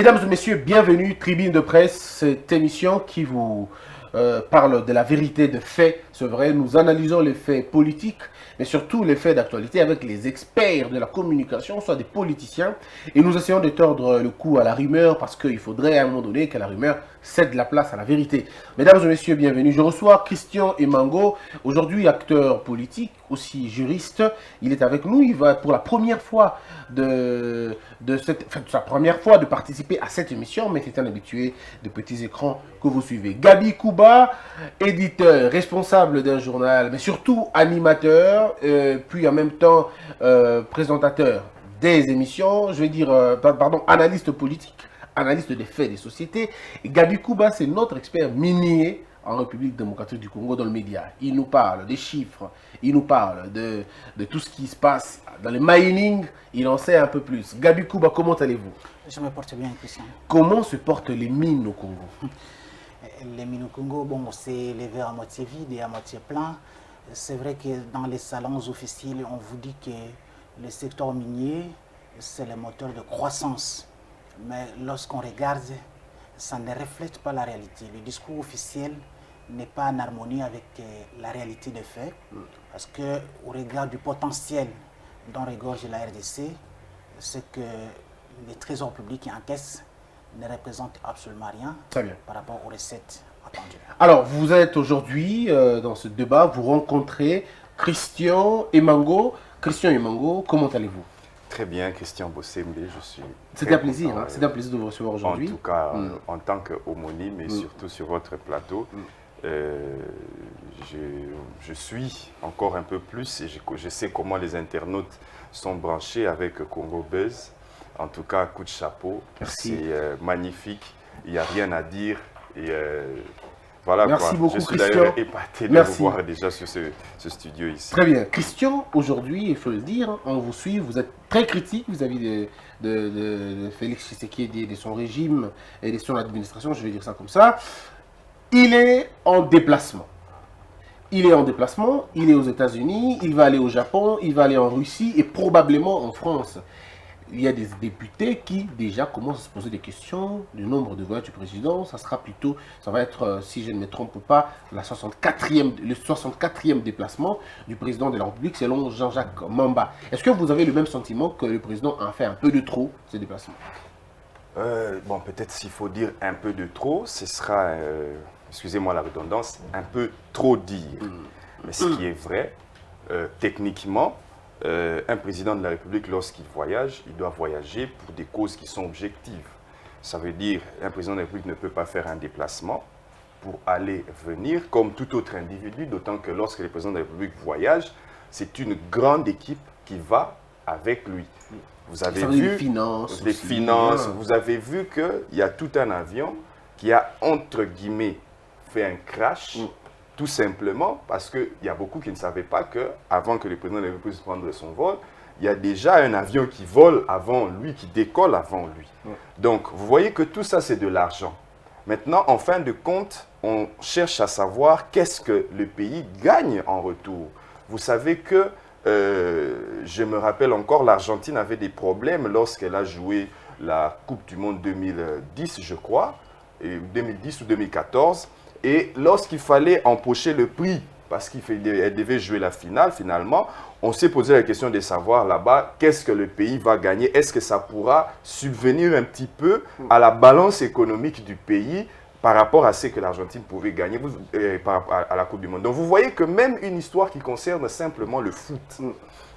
Mesdames et messieurs, bienvenue, Tribune de Presse, cette émission qui vous parle de la vérité de faits. C'est vrai, nous analysons les faits politiques, mais surtout les faits d'actualité avec les experts de la communication, soit des politiciens, et nous essayons de tordre le cou à la rumeur parce qu'il faudrait à un moment donné que la rumeur cède la place à la vérité. Mesdames et messieurs, bienvenue. Je reçois Christian Emango, aujourd'hui acteur politique, aussi juriste. Il est avec nous, il va pour la première fois sa première fois de participer à cette émission, mais c'est un habitué de petits écrans que vous suivez. Gabi Kouba, éditeur, responsable d'un journal, mais surtout animateur, puis en même temps présentateur des émissions, je vais dire, analyste politique, analyste des faits des sociétés. Et Gabi Kouba, c'est notre expert minier en République démocratique du Congo dans le média. Il nous parle des chiffres, il nous parle de tout ce qui se passe dans le mining, il en sait un peu plus. Gabi Kouba, comment allez-vous? Je me porte bien, Christian. Comment se portent les mines au Congo? Les mines au Congo, bon, c'est les verres à moitié vides et à moitié plein. C'est vrai que dans les salons officiels, on vous dit que le secteur minier, c'est le moteur de croissance. Mais lorsqu'on regarde, ça ne reflète pas la réalité. Le discours officiel n'est pas en harmonie avec la réalité des faits. Parce qu'au regard du potentiel dont regorge la RDC, c'est que les trésors publics qui encaissent ne représentent absolument rien par rapport aux recettes attendues. Alors, vous êtes aujourd'hui dans ce débat, vous rencontrez Christian Emango. Christian Emango, comment allez-vous? Très bien, Christian Bossembe, je suis... C'est un plaisir, hein? C'est un plaisir de vous recevoir aujourd'hui. En tout cas, en tant qu'homonyme, mais surtout sur votre plateau, je suis encore un peu plus et je sais comment les internautes sont branchés avec Congo Buzz. En tout cas, coup de chapeau, c'est magnifique, il n'y a rien à dire. Et voilà. Merci beaucoup, je suis Christian. d'ailleurs épaté de vous voir déjà sur ce studio ici. Très bien. Christian, aujourd'hui, il faut le dire, on vous suit, vous êtes très critique vis-à-vis de Félix Tshisekedi et de son régime et de son administration, je vais dire ça comme ça. Il est en déplacement. Il est en déplacement, il est aux États-Unis, il va aller au Japon, il va aller en Russie et probablement en France. Il y a des députés qui déjà commencent à se poser des questions du nombre de voyages du président. Ça va être, si je ne me trompe pas, le 64e déplacement du président de la République selon Jean-Jacques Mamba. Est-ce que vous avez le même sentiment que le président a fait un peu de trop ces déplacements? Bon, peut-être s'il faut dire un peu de trop, ce sera, excusez-moi la redondance, un peu trop dire. Mais ce qui est vrai, techniquement, un président de la République, lorsqu'il voyage, il doit voyager pour des causes qui sont objectives. Ça veut dire qu'un président de la République ne peut pas faire un déplacement pour aller venir comme tout autre individu, d'autant que lorsque le président de la République voyage, c'est une grande équipe qui va avec lui. Vous avez vu les finances, vous avez vu qu'il y a tout un avion qui a, entre guillemets, fait un crash. Tout simplement parce qu'il y a beaucoup qui ne savaient pas qu'avant que le président de la République puisse prendre son vol, il y a déjà un avion qui vole avant lui, qui décolle avant lui. Donc, vous voyez que tout ça, c'est de l'argent. Maintenant, en fin de compte, on cherche à savoir qu'est-ce que le pays gagne en retour. Vous savez que, je me rappelle encore, l'Argentine avait des problèmes lorsqu'elle a joué la Coupe du Monde 2010, je crois, 2010 ou 2014. Et lorsqu'il fallait empocher le prix, parce qu'elle devait jouer la finale, finalement, on s'est posé la question de savoir là-bas, qu'est-ce que le pays va gagner? Est-ce que ça pourra subvenir un petit peu à la balance économique du pays par rapport à ce que l'Argentine pouvait gagner par rapport à la Coupe du Monde? Donc vous voyez que même une histoire qui concerne simplement le foot,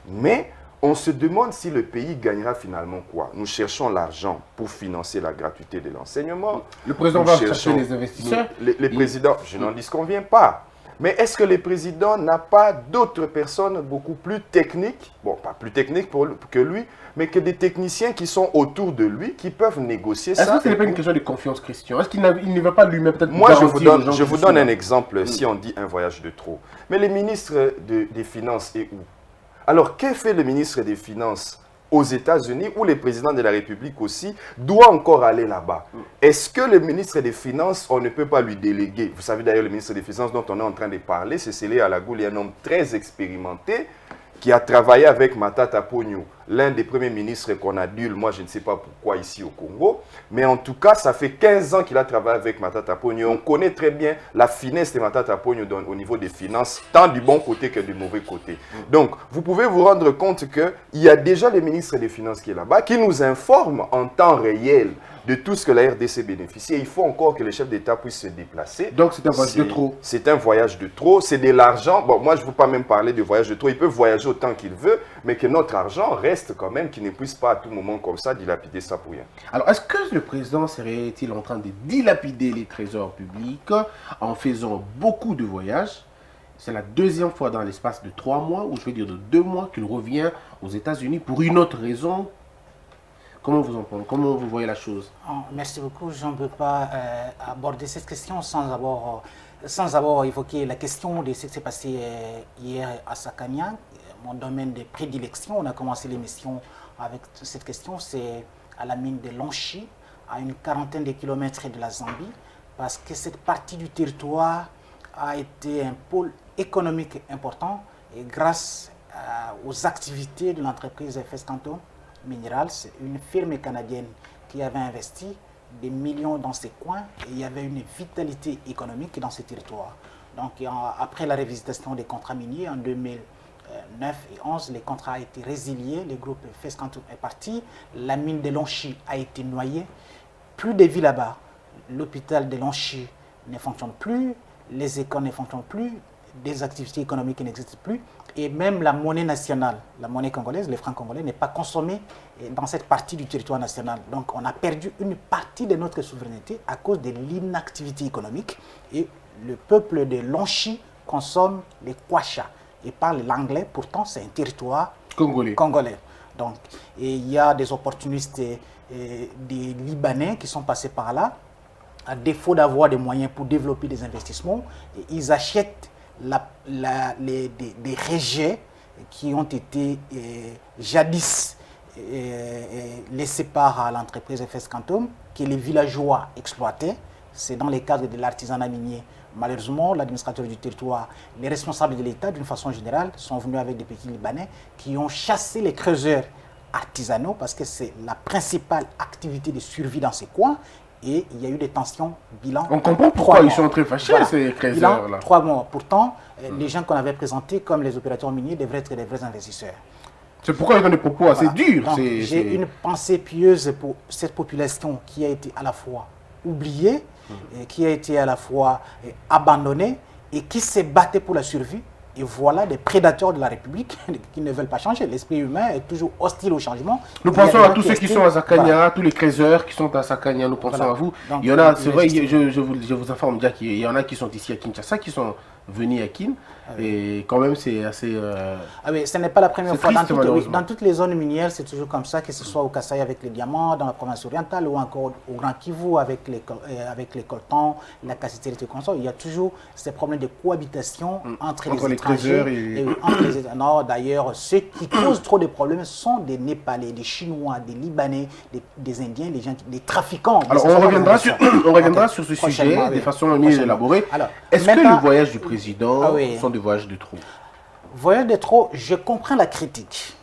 mais on se demande si le pays gagnera finalement quoi. Nous cherchons l'argent pour financer la gratuité de l'enseignement. Le président va chercher les investisseurs. Les présidents, je n'en disconviens pas. Mais est-ce que le président n'a pas d'autres personnes beaucoup plus techniques, bon, pas plus techniques que lui, mais que des techniciens qui sont autour de lui, qui peuvent négocier ça? Est-ce que ce n'est pas une question de confiance, Christian? Est-ce qu'il ne va pas lui-même peut-être Moi, je vous donne un exemple, si on dit un voyage de trop. Mais le ministre des Finances est où? Alors, que fait le ministre des Finances aux États-Unis, où le président de la République aussi doit encore aller là-bas? Est-ce que le ministre des Finances, on ne peut pas lui déléguer? Vous savez d'ailleurs, le ministre des Finances dont on est en train de parler, c'est Célé Alagouli, un homme très expérimenté, qui a travaillé avec Matata Ponyo, l'un des premiers ministres qu'on adule, moi je ne sais pas pourquoi ici au Congo, mais en tout cas, ça fait 15 ans qu'il a travaillé avec Matata Ponyo. On connaît très bien la finesse de Matata Ponyo au niveau des finances, tant du bon côté que du mauvais côté. Donc, vous pouvez vous rendre compte qu'il y a déjà le ministre des Finances qui est là-bas, qui nous informe en temps réel de tout ce que la RDC bénéficie. Et il faut encore que les chefs d'État puissent se déplacer. Donc c'est un voyage de trop. C'est un voyage de trop, c'est de l'argent. Bon, moi je ne veux pas même parler de voyage de trop. Il peut voyager autant qu'il veut, mais que notre argent reste quand même, qu'il ne puisse pas à tout moment comme ça dilapider ça pour rien. Alors est-ce que le président serait-il en train de dilapider les trésors publics en faisant beaucoup de voyages? C'est la deuxième fois dans l'espace de 3 mois, ou je vais dire de 2 mois, qu'il revient aux États-Unis pour une autre raison. Comment vous en pensez? Comment vous voyez la chose? Merci beaucoup. Je ne peux pas aborder cette question sans avoir évoqué la question de ce qui s'est passé hier à Sakania, mon domaine de prédilection. On a commencé l'émission avec cette question. C'est à la mine de Lonchi, à une quarantaine de kilomètres de la Zambie, parce que cette partie du territoire a été un pôle économique important et grâce aux activités de l'entreprise FS Quantum Minerals, une firme canadienne qui avait investi des millions dans ces coins, et il y avait une vitalité économique dans ces territoires. Donc après la révisitation des contrats miniers en 2009 et 2011, les contrats ont été résiliés, le groupe FS Quantum est parti, la mine de Lonchi a été noyée, plus de vie là-bas, l'hôpital de Lonchi ne fonctionne plus, les écoles ne fonctionnent plus, des activités économiques n'existent plus, et même la monnaie nationale, la monnaie congolaise, les francs congolais, n'est pas consommée dans cette partie du territoire national. Donc on a perdu une partie de notre souveraineté à cause de l'inactivité économique, et le peuple de Lonchi consomme les kwacha et parle l'anglais, pourtant c'est un territoire congolais. Donc, et il y a des opportunistes des Libanais qui sont passés par là, à défaut d'avoir des moyens pour développer des investissements, et ils achètent des rejets qui ont été jadis laissés par l'entreprise FS Quantum, que les villageois exploitaient. C'est dans le cadre de l'artisanat minier. Malheureusement, l'administrateur du territoire, les responsables de l'État, d'une façon générale, sont venus avec des petits Libanais qui ont chassé les creuseurs artisanaux parce que c'est la principale activité de survie dans ces coins. Et il y a eu des tensions, bilan. On comprend pourquoi ils sont très fâchés, voilà, ces creuseurs-là. 3 mois. Pourtant, les gens qu'on avait présentés comme les opérateurs miniers devraient être des vrais investisseurs. C'est pourquoi ils ont des propos assez durs. J'ai une pensée pieuse pour cette population qui a été à la fois oubliée, qui a été à la fois abandonnée et qui s'est battue pour la survie. Et voilà des prédateurs de la République qui ne veulent pas changer. L'esprit humain est toujours hostile au changement. Nous pensons à tous ceux qui sont à Sakania, voilà. Tous les creuseurs qui sont à Sakania, nous pensons à vous. Donc, il y en a, c'est vrai, je vous informe déjà qu'il y en a qui sont ici à Kinshasa, qui sont venus à Kin. Et quand même, c'est assez... Ah oui, ce n'est pas la première fois. Triste, dans toutes les zones minières, c'est toujours comme ça, que ce soit au Kasaï avec les diamants, dans la province orientale, ou encore au Grand Kivu avec les coltans, la cassiterité consort. Il y a toujours ces problèmes de cohabitation entre les étrangers et entre les étrangers. Non, d'ailleurs, ceux qui causent trop de problèmes sont des Népalais, des Chinois, des Libanais, des Indiens, des trafiquants. Alors, on reviendra sur ce sujet de façon mieux élaborée. Est-ce que le voyage du président sont des voyages de trop? Voyage de trop, je comprends la critique.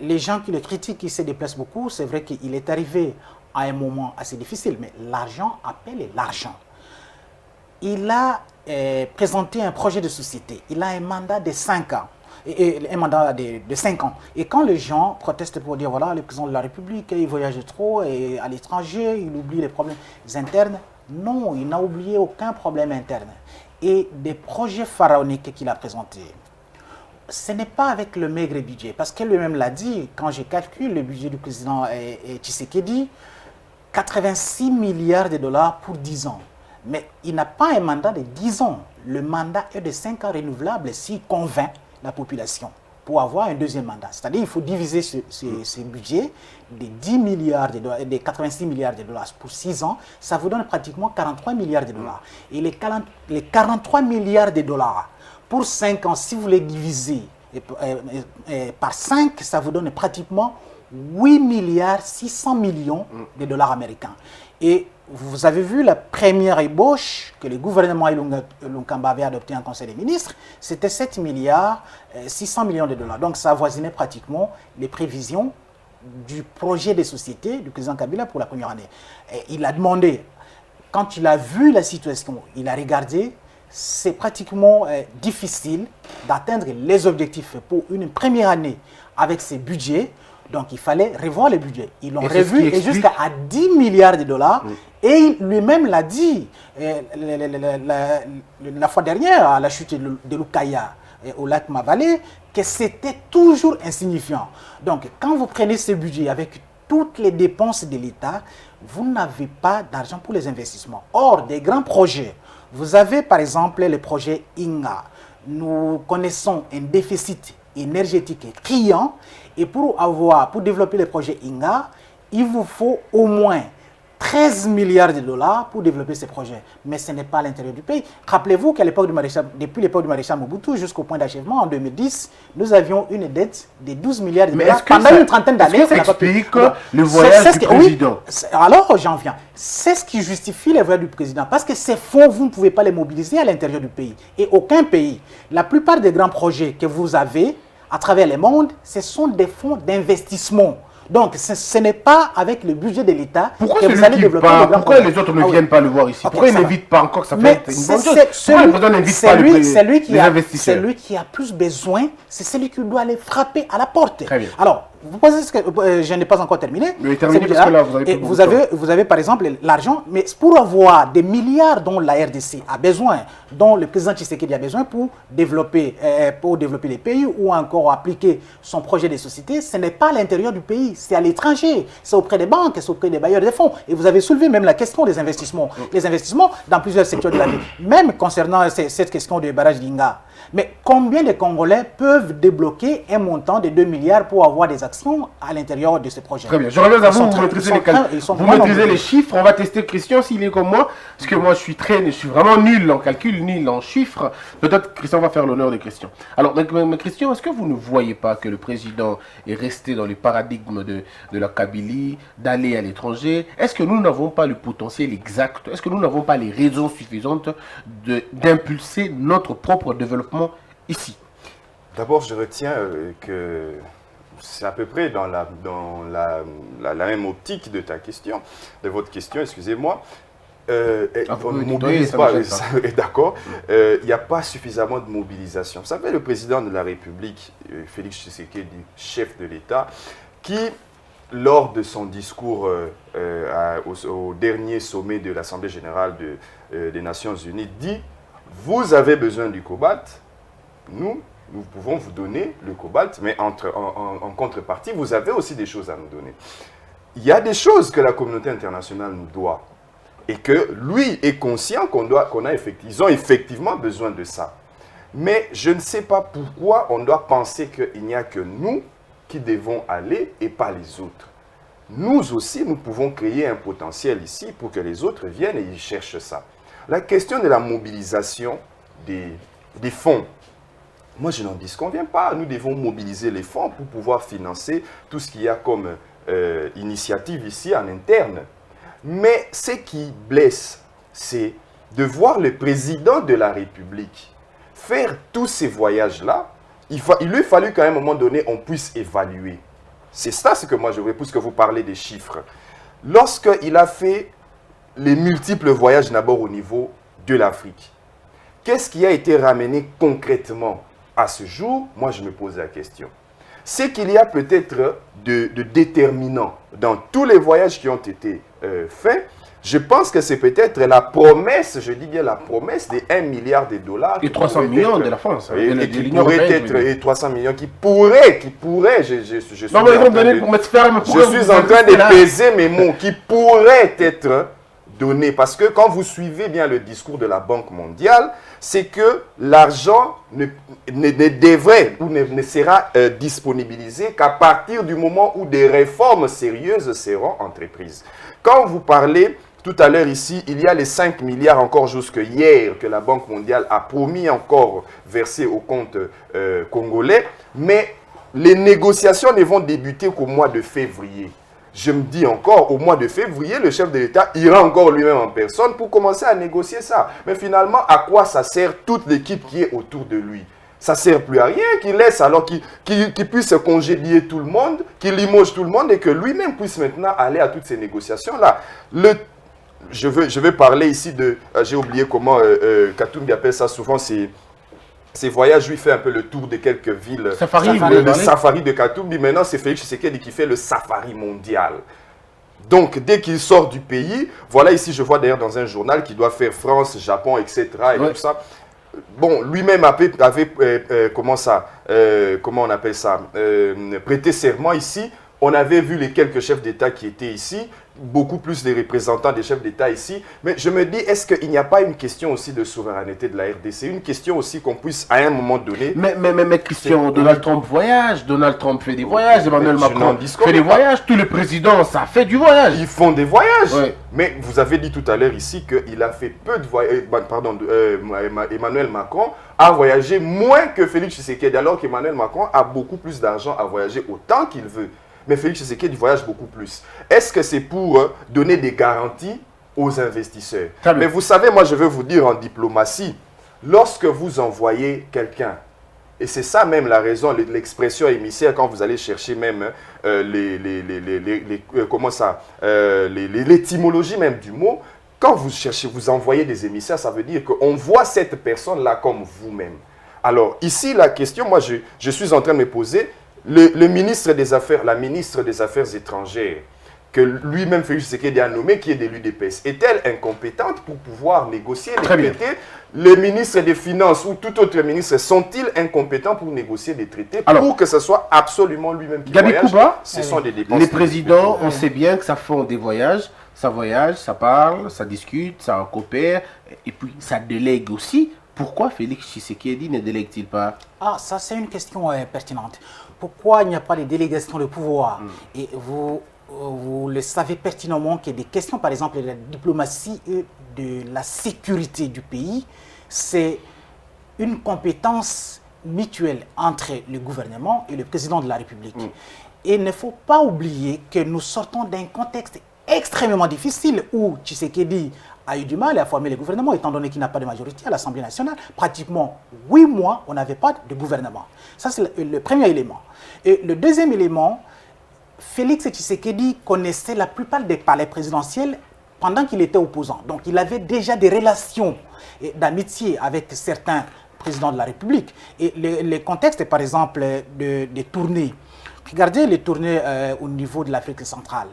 Les gens qui le critiquent, ils se déplacent beaucoup. C'est vrai qu'il est arrivé à un moment assez difficile, mais l'argent appelle l'argent. Il a présenté un projet de société. Il a un mandat de 5 ans. Un mandat de 5 ans. Et quand les gens protestent pour dire, voilà, le président de la République, il voyage trop et à l'étranger, il oublie les problèmes internes. Non, il n'a oublié aucun problème interne. Et des projets pharaoniques qu'il a présentés, ce n'est pas avec le maigre budget, parce que lui-même l'a dit, quand je calcule le budget du président Tshisekedi, 86 milliards de dollars pour 10 ans. Mais il n'a pas un mandat de 10 ans. Le mandat est de 5 ans renouvelable s'il convainc la population pour avoir un deuxième mandat. C'est-à-dire qu'il faut diviser ce budget de 10 milliards de dollars, de 86 milliards de dollars pour 6 ans, ça vous donne pratiquement 43 milliards de dollars. Et les 43 milliards de dollars pour 5 ans, si vous les divisez par 5, ça vous donne pratiquement 8 milliards 600 millions de dollars américains. Et vous avez vu la première ébauche que le gouvernement Ilunkamba avait adoptée en Conseil des ministres, c'était 7 milliards 600 millions de dollars. Donc ça avoisinait pratiquement les prévisions du projet des sociétés du président Kabila pour la première année. Et il a demandé, quand il a vu la situation, il a regardé, c'est pratiquement difficile d'atteindre les objectifs pour une première année avec ces budgets. Donc, il fallait revoir les budgets. Ils l'ont revu et jusqu'à 10 milliards de dollars. Et lui-même l'a dit la fois dernière, à la chute de Lukaya au lac Mavalé, que c'était toujours insignifiant. Donc, quand vous prenez ce budget avec toutes les dépenses de l'État, vous n'avez pas d'argent pour les investissements. Or, des grands projets, vous avez par exemple le projet INGA. Nous connaissons un déficit énergétique criant. Et pour développer le projet INGA, il vous faut au moins 13 milliards de dollars pour développer ces projets. Mais ce n'est pas à l'intérieur du pays. Rappelez-vous qu'à l'époque depuis l'époque du maréchal Mobutu jusqu'au point d'achèvement, en 2010, nous avions une dette de 12 milliards de dollars pendant une trentaine d'années. Est-ce que ça explique le voyage du président? Oui, alors j'en viens. C'est ce qui justifie le voyage du président. Parce que ces fonds, vous ne pouvez pas les mobiliser à l'intérieur du pays. Et aucun pays. La plupart des grands projets que vous avez à travers le monde, ce sont des fonds d'investissement. Donc, ce n'est pas avec le budget de l'État que vous allez développer les grands projets. Pourquoi les autres ne viennent pas le voir ici? Pourquoi ils n'invitent pas encore? Ça fait une bonne chose. Pourquoi le président n'invite pas les investisseurs? Celui qui a plus besoin, c'est celui qui doit aller frapper à la porte. Très bien. Alors, vous pensez que je n'ai pas encore terminé. Mais terminé parce que là, vous avez par exemple l'argent, mais pour avoir des milliards dont la RDC a besoin, dont le président Tshisekedi a besoin pour développer les pays ou encore appliquer son projet de société, ce n'est pas à l'intérieur du pays, c'est à l'étranger, c'est auprès des banques, c'est auprès des bailleurs de fonds. Et vous avez soulevé même la question des investissements. Les investissements dans plusieurs secteurs de la vie, même concernant cette question du barrage d'Inga. Mais combien de Congolais peuvent débloquer un montant de 2 milliards pour avoir des actions à l'intérieur de ce projet? Très bien. Je reviens à vous, vous maîtrisez les chiffres. On va tester Christian s'il est comme moi. Parce que moi, je suis vraiment nul en calcul, nul en chiffres. Peut-être Christian va faire l'honneur des questions. Alors, Christian, est-ce que vous ne voyez pas que le président est resté dans le paradigme de la Kabylie, d'aller à l'étranger? Est-ce que nous n'avons pas le potentiel exact? Est-ce que nous n'avons pas les raisons suffisantes d'impulser notre propre développement ici? D'abord, je retiens que c'est à peu près dans la même optique de ta question, de votre question, excusez-moi. On ne mobilise pas, d'accord. Il n'y a pas suffisamment de mobilisation. Vous savez, le président de la République, Félix Tshisekedi, chef de l'État, qui, lors de son discours au dernier sommet de l'Assemblée générale des Nations Unies, dit « Vous avez besoin du cobalt, nous pouvons vous donner le cobalt, mais en contrepartie, vous avez aussi des choses à nous donner. » Il y a des choses que la communauté internationale nous doit et que lui est conscient ils ont effectivement besoin de ça. Mais je ne sais pas pourquoi on doit penser qu'il n'y a que nous qui devons aller et pas les autres. Nous aussi, nous pouvons créer un potentiel ici pour que les autres viennent et ils cherchent ça. La question de la mobilisation des fonds, moi je n'en disconviens pas. Nous devons mobiliser les fonds pour pouvoir financer tout ce qu'il y a comme initiative ici en interne. Mais ce qui blesse, c'est de voir le président de la République faire tous ces voyages-là. Il lui a fallu qu'à un moment donné, on puisse évaluer. C'est ça ce que moi je veux, puisque vous parlez des chiffres. Lorsqu'il a fait les multiples voyages d'abord au niveau de l'Afrique, qu'est-ce qui a été ramené concrètement à ce jour? Moi, je me pose la question. C'est qu'il y a peut-être de déterminants dans tous les voyages qui ont été faits. Je pense que c'est peut-être la promesse, je dis bien la promesse des 1 milliard de dollars. Et 300 millions de la France. Et 300 millions qui pourraient, je suis en train de peser mes mots, qui pourraient être donnés. Parce que quand vous suivez bien le discours de la Banque mondiale, c'est que l'argent ne devrait ou ne sera disponibilisé qu'à partir du moment où des réformes sérieuses seront entreprises. Quand vous parlez tout à l'heure ici, il y a les 5 milliards encore jusque hier que la Banque mondiale a promis encore verser au compte congolais, mais les négociations ne vont débuter qu'au mois de février. je me dis encore, au mois de février, le chef de l'État ira encore lui-même en personne pour commencer à négocier ça. Mais finalement, à quoi ça sert toute l'équipe qui est autour de lui? Ça ne sert plus à rien qu'il laisse, alors qu'il puisse congédier tout le monde, qu'il limoge tout le monde et que lui-même puisse maintenant aller à toutes ces négociations-là. Je vais parler ici de... J'ai oublié comment Katumbi appelle ça souvent, ces voyages, lui, fait un peu le tour de quelques villes. Le safari de Katumbi. Maintenant, c'est Félix Tshisekedi qui fait le safari mondial. Donc, dès qu'il sort du pays, voilà, ici, je vois d'ailleurs dans un journal qu'il doit faire France, Japon, etc. et tout ça. Bon, lui-même avait comment on appelle ça, prêté serment ici. On avait vu les quelques chefs d'État qui étaient ici, beaucoup plus des représentants des chefs d'État ici. Mais je me dis, est-ce qu'il n'y a pas une question aussi de souveraineté de la RDC? Une question aussi qu'on puisse, à un moment donné... Mais Christian, Donald Trump voyage, Donald Trump fait des voyages, Emmanuel Macron fait des voyages, tous les présidents, ça fait du voyage. Ils font des voyages. Ouais. Mais vous avez dit tout à l'heure ici qu'il a fait peu de voyages, Emmanuel Macron a voyagé moins que Félix Tshisekedi, alors qu'Emmanuel Macron a beaucoup plus d'argent à voyager autant qu'il veut. Mais Félix Tshisekedi voyage beaucoup plus. Est-ce que c'est pour donner des garanties aux investisseurs? Mais vous savez, moi je veux vous dire en diplomatie, lorsque vous envoyez quelqu'un, et c'est ça même la raison, l'expression émissaire, quand vous allez chercher même l'étymologie même du mot, quand vous cherchez, vous envoyez des émissaires, ça veut dire qu'on voit cette personne-là comme vous-même. Alors ici, la question, moi je suis en train de me poser, le ministre des Affaires, la ministre des Affaires étrangères, que lui-même Félix Tshisekedi a nommé, qui est de l'UDPS, est-elle incompétente pour pouvoir négocier les traités? Les ministres des Finances ou tout autre ministre sont-ils incompétents pour négocier des traités? Alors, pour que ce soit absolument lui-même qui voyage? Kuba, ce sont des dépenses. Les présidents, on sait bien que ça font des voyages, ça voyage, ça parle, ça discute, ça coopère, et puis ça délègue aussi. Pourquoi Félix Tshisekedi ne délègue-t-il pas? Ah, ça c'est une question pertinente. Pourquoi il n'y a pas de délégation de pouvoir? Et vous le savez pertinemment qu'il y a des questions, par exemple, de la diplomatie et de la sécurité du pays, c'est une compétence mutuelle entre le gouvernement et le président de la République. Et il ne faut pas oublier que nous sortons d'un contexte extrêmement difficile où Tshisekedi a eu du mal à former le gouvernement, étant donné qu'il n'a pas de majorité à l'Assemblée nationale. Pratiquement 8 mois, on n'avait pas de gouvernement. Ça, c'est le premier élément. Et le deuxième élément, Félix Tshisekedi connaissait la plupart des palais présidentiels pendant qu'il était opposant. Donc, il avait déjà des relations d'amitié avec certains présidents de la République. Et le contexte, par exemple, des tournées. Regardez les tournées au niveau de l'Afrique centrale.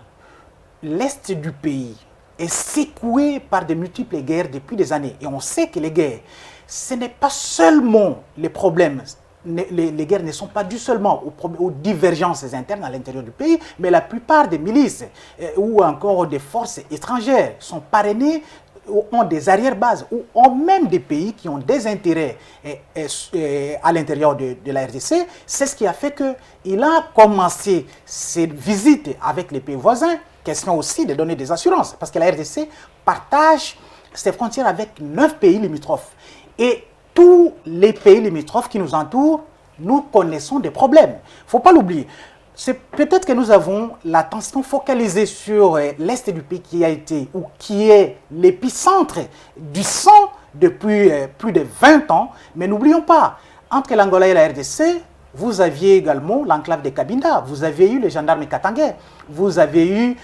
L'Est du pays est secoué par de multiples guerres depuis des années. Et on sait que les guerres, ce n'est pas seulement les problèmes. Les guerres ne sont pas dues seulement aux divergences internes à l'intérieur du pays, mais la plupart des milices ou encore des forces étrangères sont parrainées, ont des arrière-bases ou ont même des pays qui ont des intérêts à l'intérieur de la RDC. C'est ce qui a fait qu'il a commencé ses visites avec les pays voisins. Question aussi de donner des assurances, parce que la RDC partage ses frontières avec 9 pays limitrophes. Et tous les pays limitrophes qui nous entourent, nous connaissons des problèmes. Il ne faut pas l'oublier. C'est peut-être que nous avons l'attention focalisée sur l'Est du pays qui a été, ou qui est l'épicentre du sang depuis plus de 20 ans. Mais n'oublions pas, entre l'Angola et la RDC, vous aviez également l'enclave de Cabinda, vous avez eu les gendarmes katangais, vous avez eu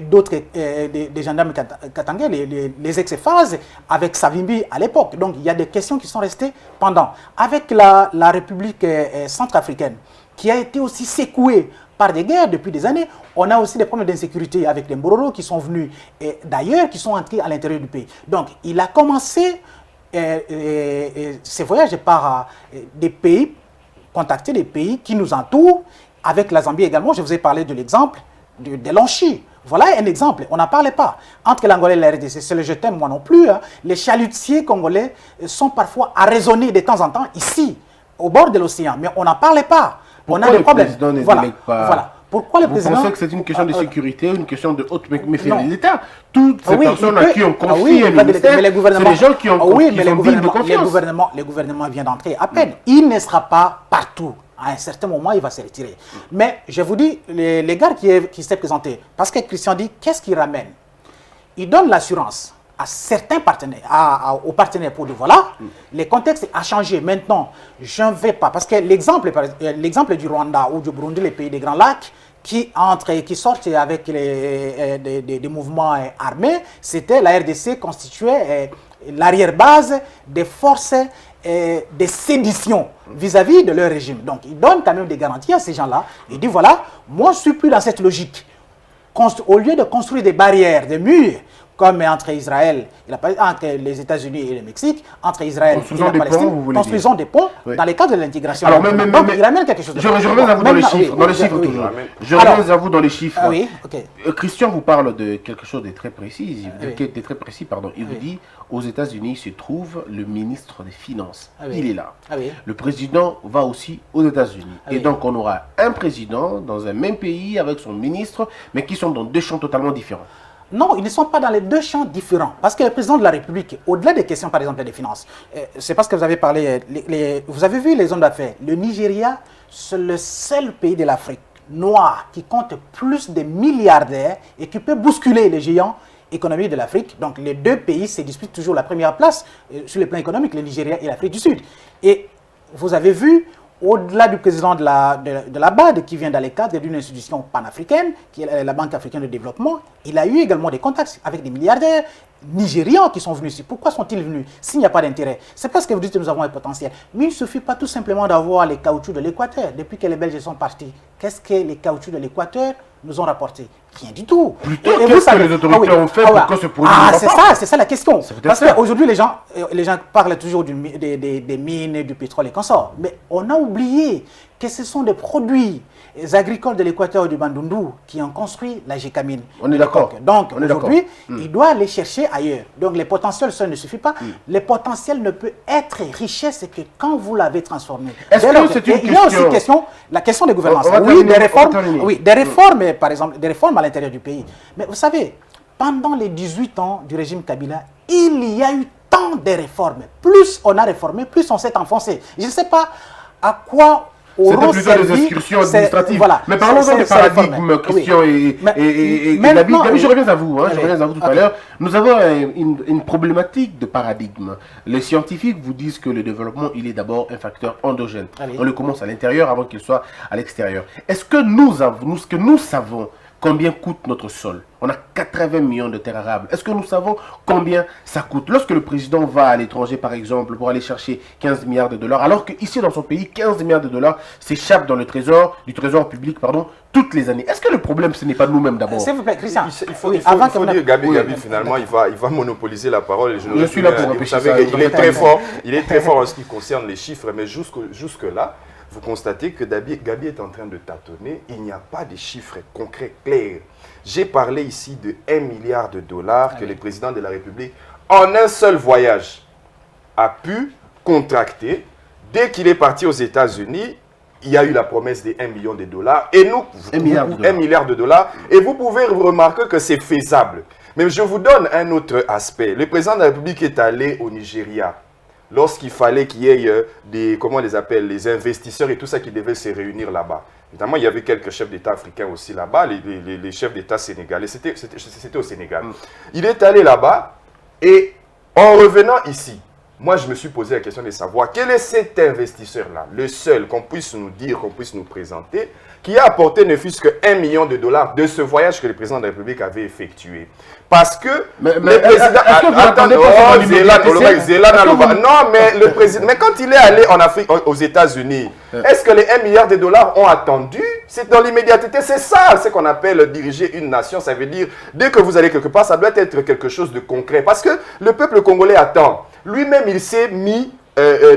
d'autres des gendarmes katangais, les ex-phases avec Savimbi à l'époque. Donc il y a des questions qui sont restées pendant. Avec la République centrafricaine, qui a été aussi secouée par des guerres depuis des années, on a aussi des problèmes d'insécurité avec les Mbororo qui sont venus d'ailleurs, qui sont entrés à l'intérieur du pays. Donc il a commencé ses voyages par des pays, contacter les pays qui nous entourent, avec la Zambie également. Je vous ai parlé de l'exemple de Lonchi. Voilà un exemple, on n'en parlait pas. Entre l'Angola et la RDC, c'est le je t'aime, moi non plus. Hein. Les chalutiers congolais sont parfois arraisonnés de temps en temps ici, au bord de l'océan, mais on n'en parlait pas. Pourquoi on a des problèmes. Le président ne délègue pas? Voilà. Pourquoi le président... Vous pensez que c'est une question de sécurité, une question de haute... Mais c'est l'État. Toutes ces personnes à qui on confie un ministère, c'est les gens qui ont envie de confiance. Le gouvernement vient d'entrer à peine. Il ne sera pas partout À un certain moment, il va se retirer. Mais je vous dis, les gars qui s'est présenté, parce que Christian dit, qu'est-ce qu'il ramène? Il donne l'assurance à certains partenaires, aux partenaires pour dire, voilà, le contexte a changé. Maintenant, je ne vais pas, parce que l'exemple du Rwanda ou du Burundi, les pays des Grands Lacs, qui sortent avec des mouvements armés, c'était la RDC constituait l'arrière-base des forces de sédition vis-à-vis de leur régime. Donc, il donne quand même des garanties à ces gens-là. Il dit, voilà, moi, je ne suis plus dans cette logique. Au lieu de construire des barrières, des murs, comme entre Israël, entre les États-Unis et le Mexique, entre Israël et la Palestine, construisons des ponts dans le cadre de l'intégration. Alors, donc, il ramène quelque chose de je reviens à vous dans les chiffres, toujours. Je reviens à vous dans les chiffres. Oui, ok. Christian vous parle de quelque chose de très précis. Il vous dit, aux États-Unis se trouve le ministre des Finances. Il est là. Le président va aussi aux États-Unis. Et donc, on aura un président dans un même pays avec son ministre, mais qui sont dans deux champs totalement différents. Non, ils ne sont pas dans les deux champs différents. Parce que le président de la République, au-delà des questions, par exemple, des finances, c'est parce que vous avez parlé, vous avez vu les hommes d'affaires. Le Nigeria, c'est le seul pays de l'Afrique noire qui compte plus de milliardaires et qui peut bousculer les géants économiques de l'Afrique. Donc, les deux pays se disputent toujours la première place sur le plan économique, le Nigeria et l'Afrique du Sud. Et vous avez vu, au-delà du président de la BAD, qui vient dans le cadre d'une institution panafricaine, qui est la Banque africaine de développement, il a eu également des contacts avec des milliardaires nigérians qui sont venus ici. Pourquoi sont-ils venus s'il n'y a pas d'intérêt? C'est parce que vous dites que nous avons un potentiel. Mais il ne suffit pas tout simplement d'avoir les caoutchoucs de l'Équateur. Depuis que les Belges sont partis, qu'est-ce que les caoutchoucs de l'Équateur nous ont rapporté? Rien du tout. Plutôt, qu'est-ce que les autorités ont fait pour que ce produit ne c'est pas? C'est ça la question. Parce qu'aujourd'hui, les gens parlent toujours des mines, du pétrole et consorts. Mais on a oublié que ce sont des produits agricoles de l'Équateur et du Bandundu qui ont construit la Gécamine. On est d'accord. Donc, aujourd'hui, il doit aller chercher ailleurs. Donc, les potentiels seuls ne suffit pas. Le potentiel ne peut être richesse que quand vous l'avez transformé. Est-ce que c'est une question? Il y a aussi la question des gouvernances. Oui, des réformes. Oui, des réformes, par exemple, des réformes à l'intérieur du pays. Mais vous savez, pendant les 18 ans du régime Kabila, il y a eu tant de réformes. Plus on a réformé, plus on s'est enfoncé. Je ne sais pas à quoi c'était plutôt des excursions administratives. Voilà, mais parlons-en des paradigmes, Christian et Gabi. Gabi, je reviens à vous. Je reviens à vous tout à l'heure. Nous avons une problématique de paradigme. Les scientifiques vous disent que le développement, il est d'abord un facteur endogène. On le commence à l'intérieur avant qu'il soit à l'extérieur. Est-ce que nous savons combien coûte notre sol? On a 80 millions de terres arables. Est-ce que nous savons combien ça coûte? Lorsque le président va à l'étranger, par exemple, pour aller chercher 15 milliards de dollars, alors qu'ici, dans son pays, 15 milliards de dollars s'échappent dans le trésor, du trésor public, toutes les années. Est-ce que le problème, ce n'est pas nous-mêmes d'abord? S'il vous plaît, Christian. Il faut dire, Gabi, finalement, il va monopoliser la parole. Je suis là pour empêcher ça. Il est très fort en ce qui concerne les chiffres, mais jusque-là, vous constatez que Gabi est en train de tâtonner. Il n'y a pas de chiffres concrets, clairs. J'ai parlé ici de 1 milliard de dollars que le président de la République, en un seul voyage, a pu contracter. Dès qu'il est parti aux États-Unis, il y a eu la promesse de 1 million de dollars. Et nous, 1 milliard de dollars. Et vous pouvez remarquer que c'est faisable. Mais je vous donne un autre aspect. Le président de la République est allé au Nigeria. Lorsqu'il fallait qu'il y ait les investisseurs et tout ça qui devaient se réunir là-bas. Notamment, il y avait quelques chefs d'État africains aussi là-bas, les chefs d'État sénégalais. C'était au Sénégal. Il est allé là-bas et en revenant ici, moi, je me suis posé la question de savoir quel est cet investisseur-là, le seul qu'on puisse nous dire, qu'on puisse nous présenter, qui a apporté ne fût-ce que 1 million de dollars de ce voyage que le président de la République avait effectué. Parce que le président... Mais quand il est allé en Afrique, aux États-Unis, est-ce que les 1 milliard de dollars ont attendu? C'est dans l'immédiateté. C'est ça, ce qu'on appelle diriger une nation. Ça veut dire, dès que vous allez quelque part, ça doit être quelque chose de concret. Parce que le peuple congolais attend. Lui-même, il s'est mis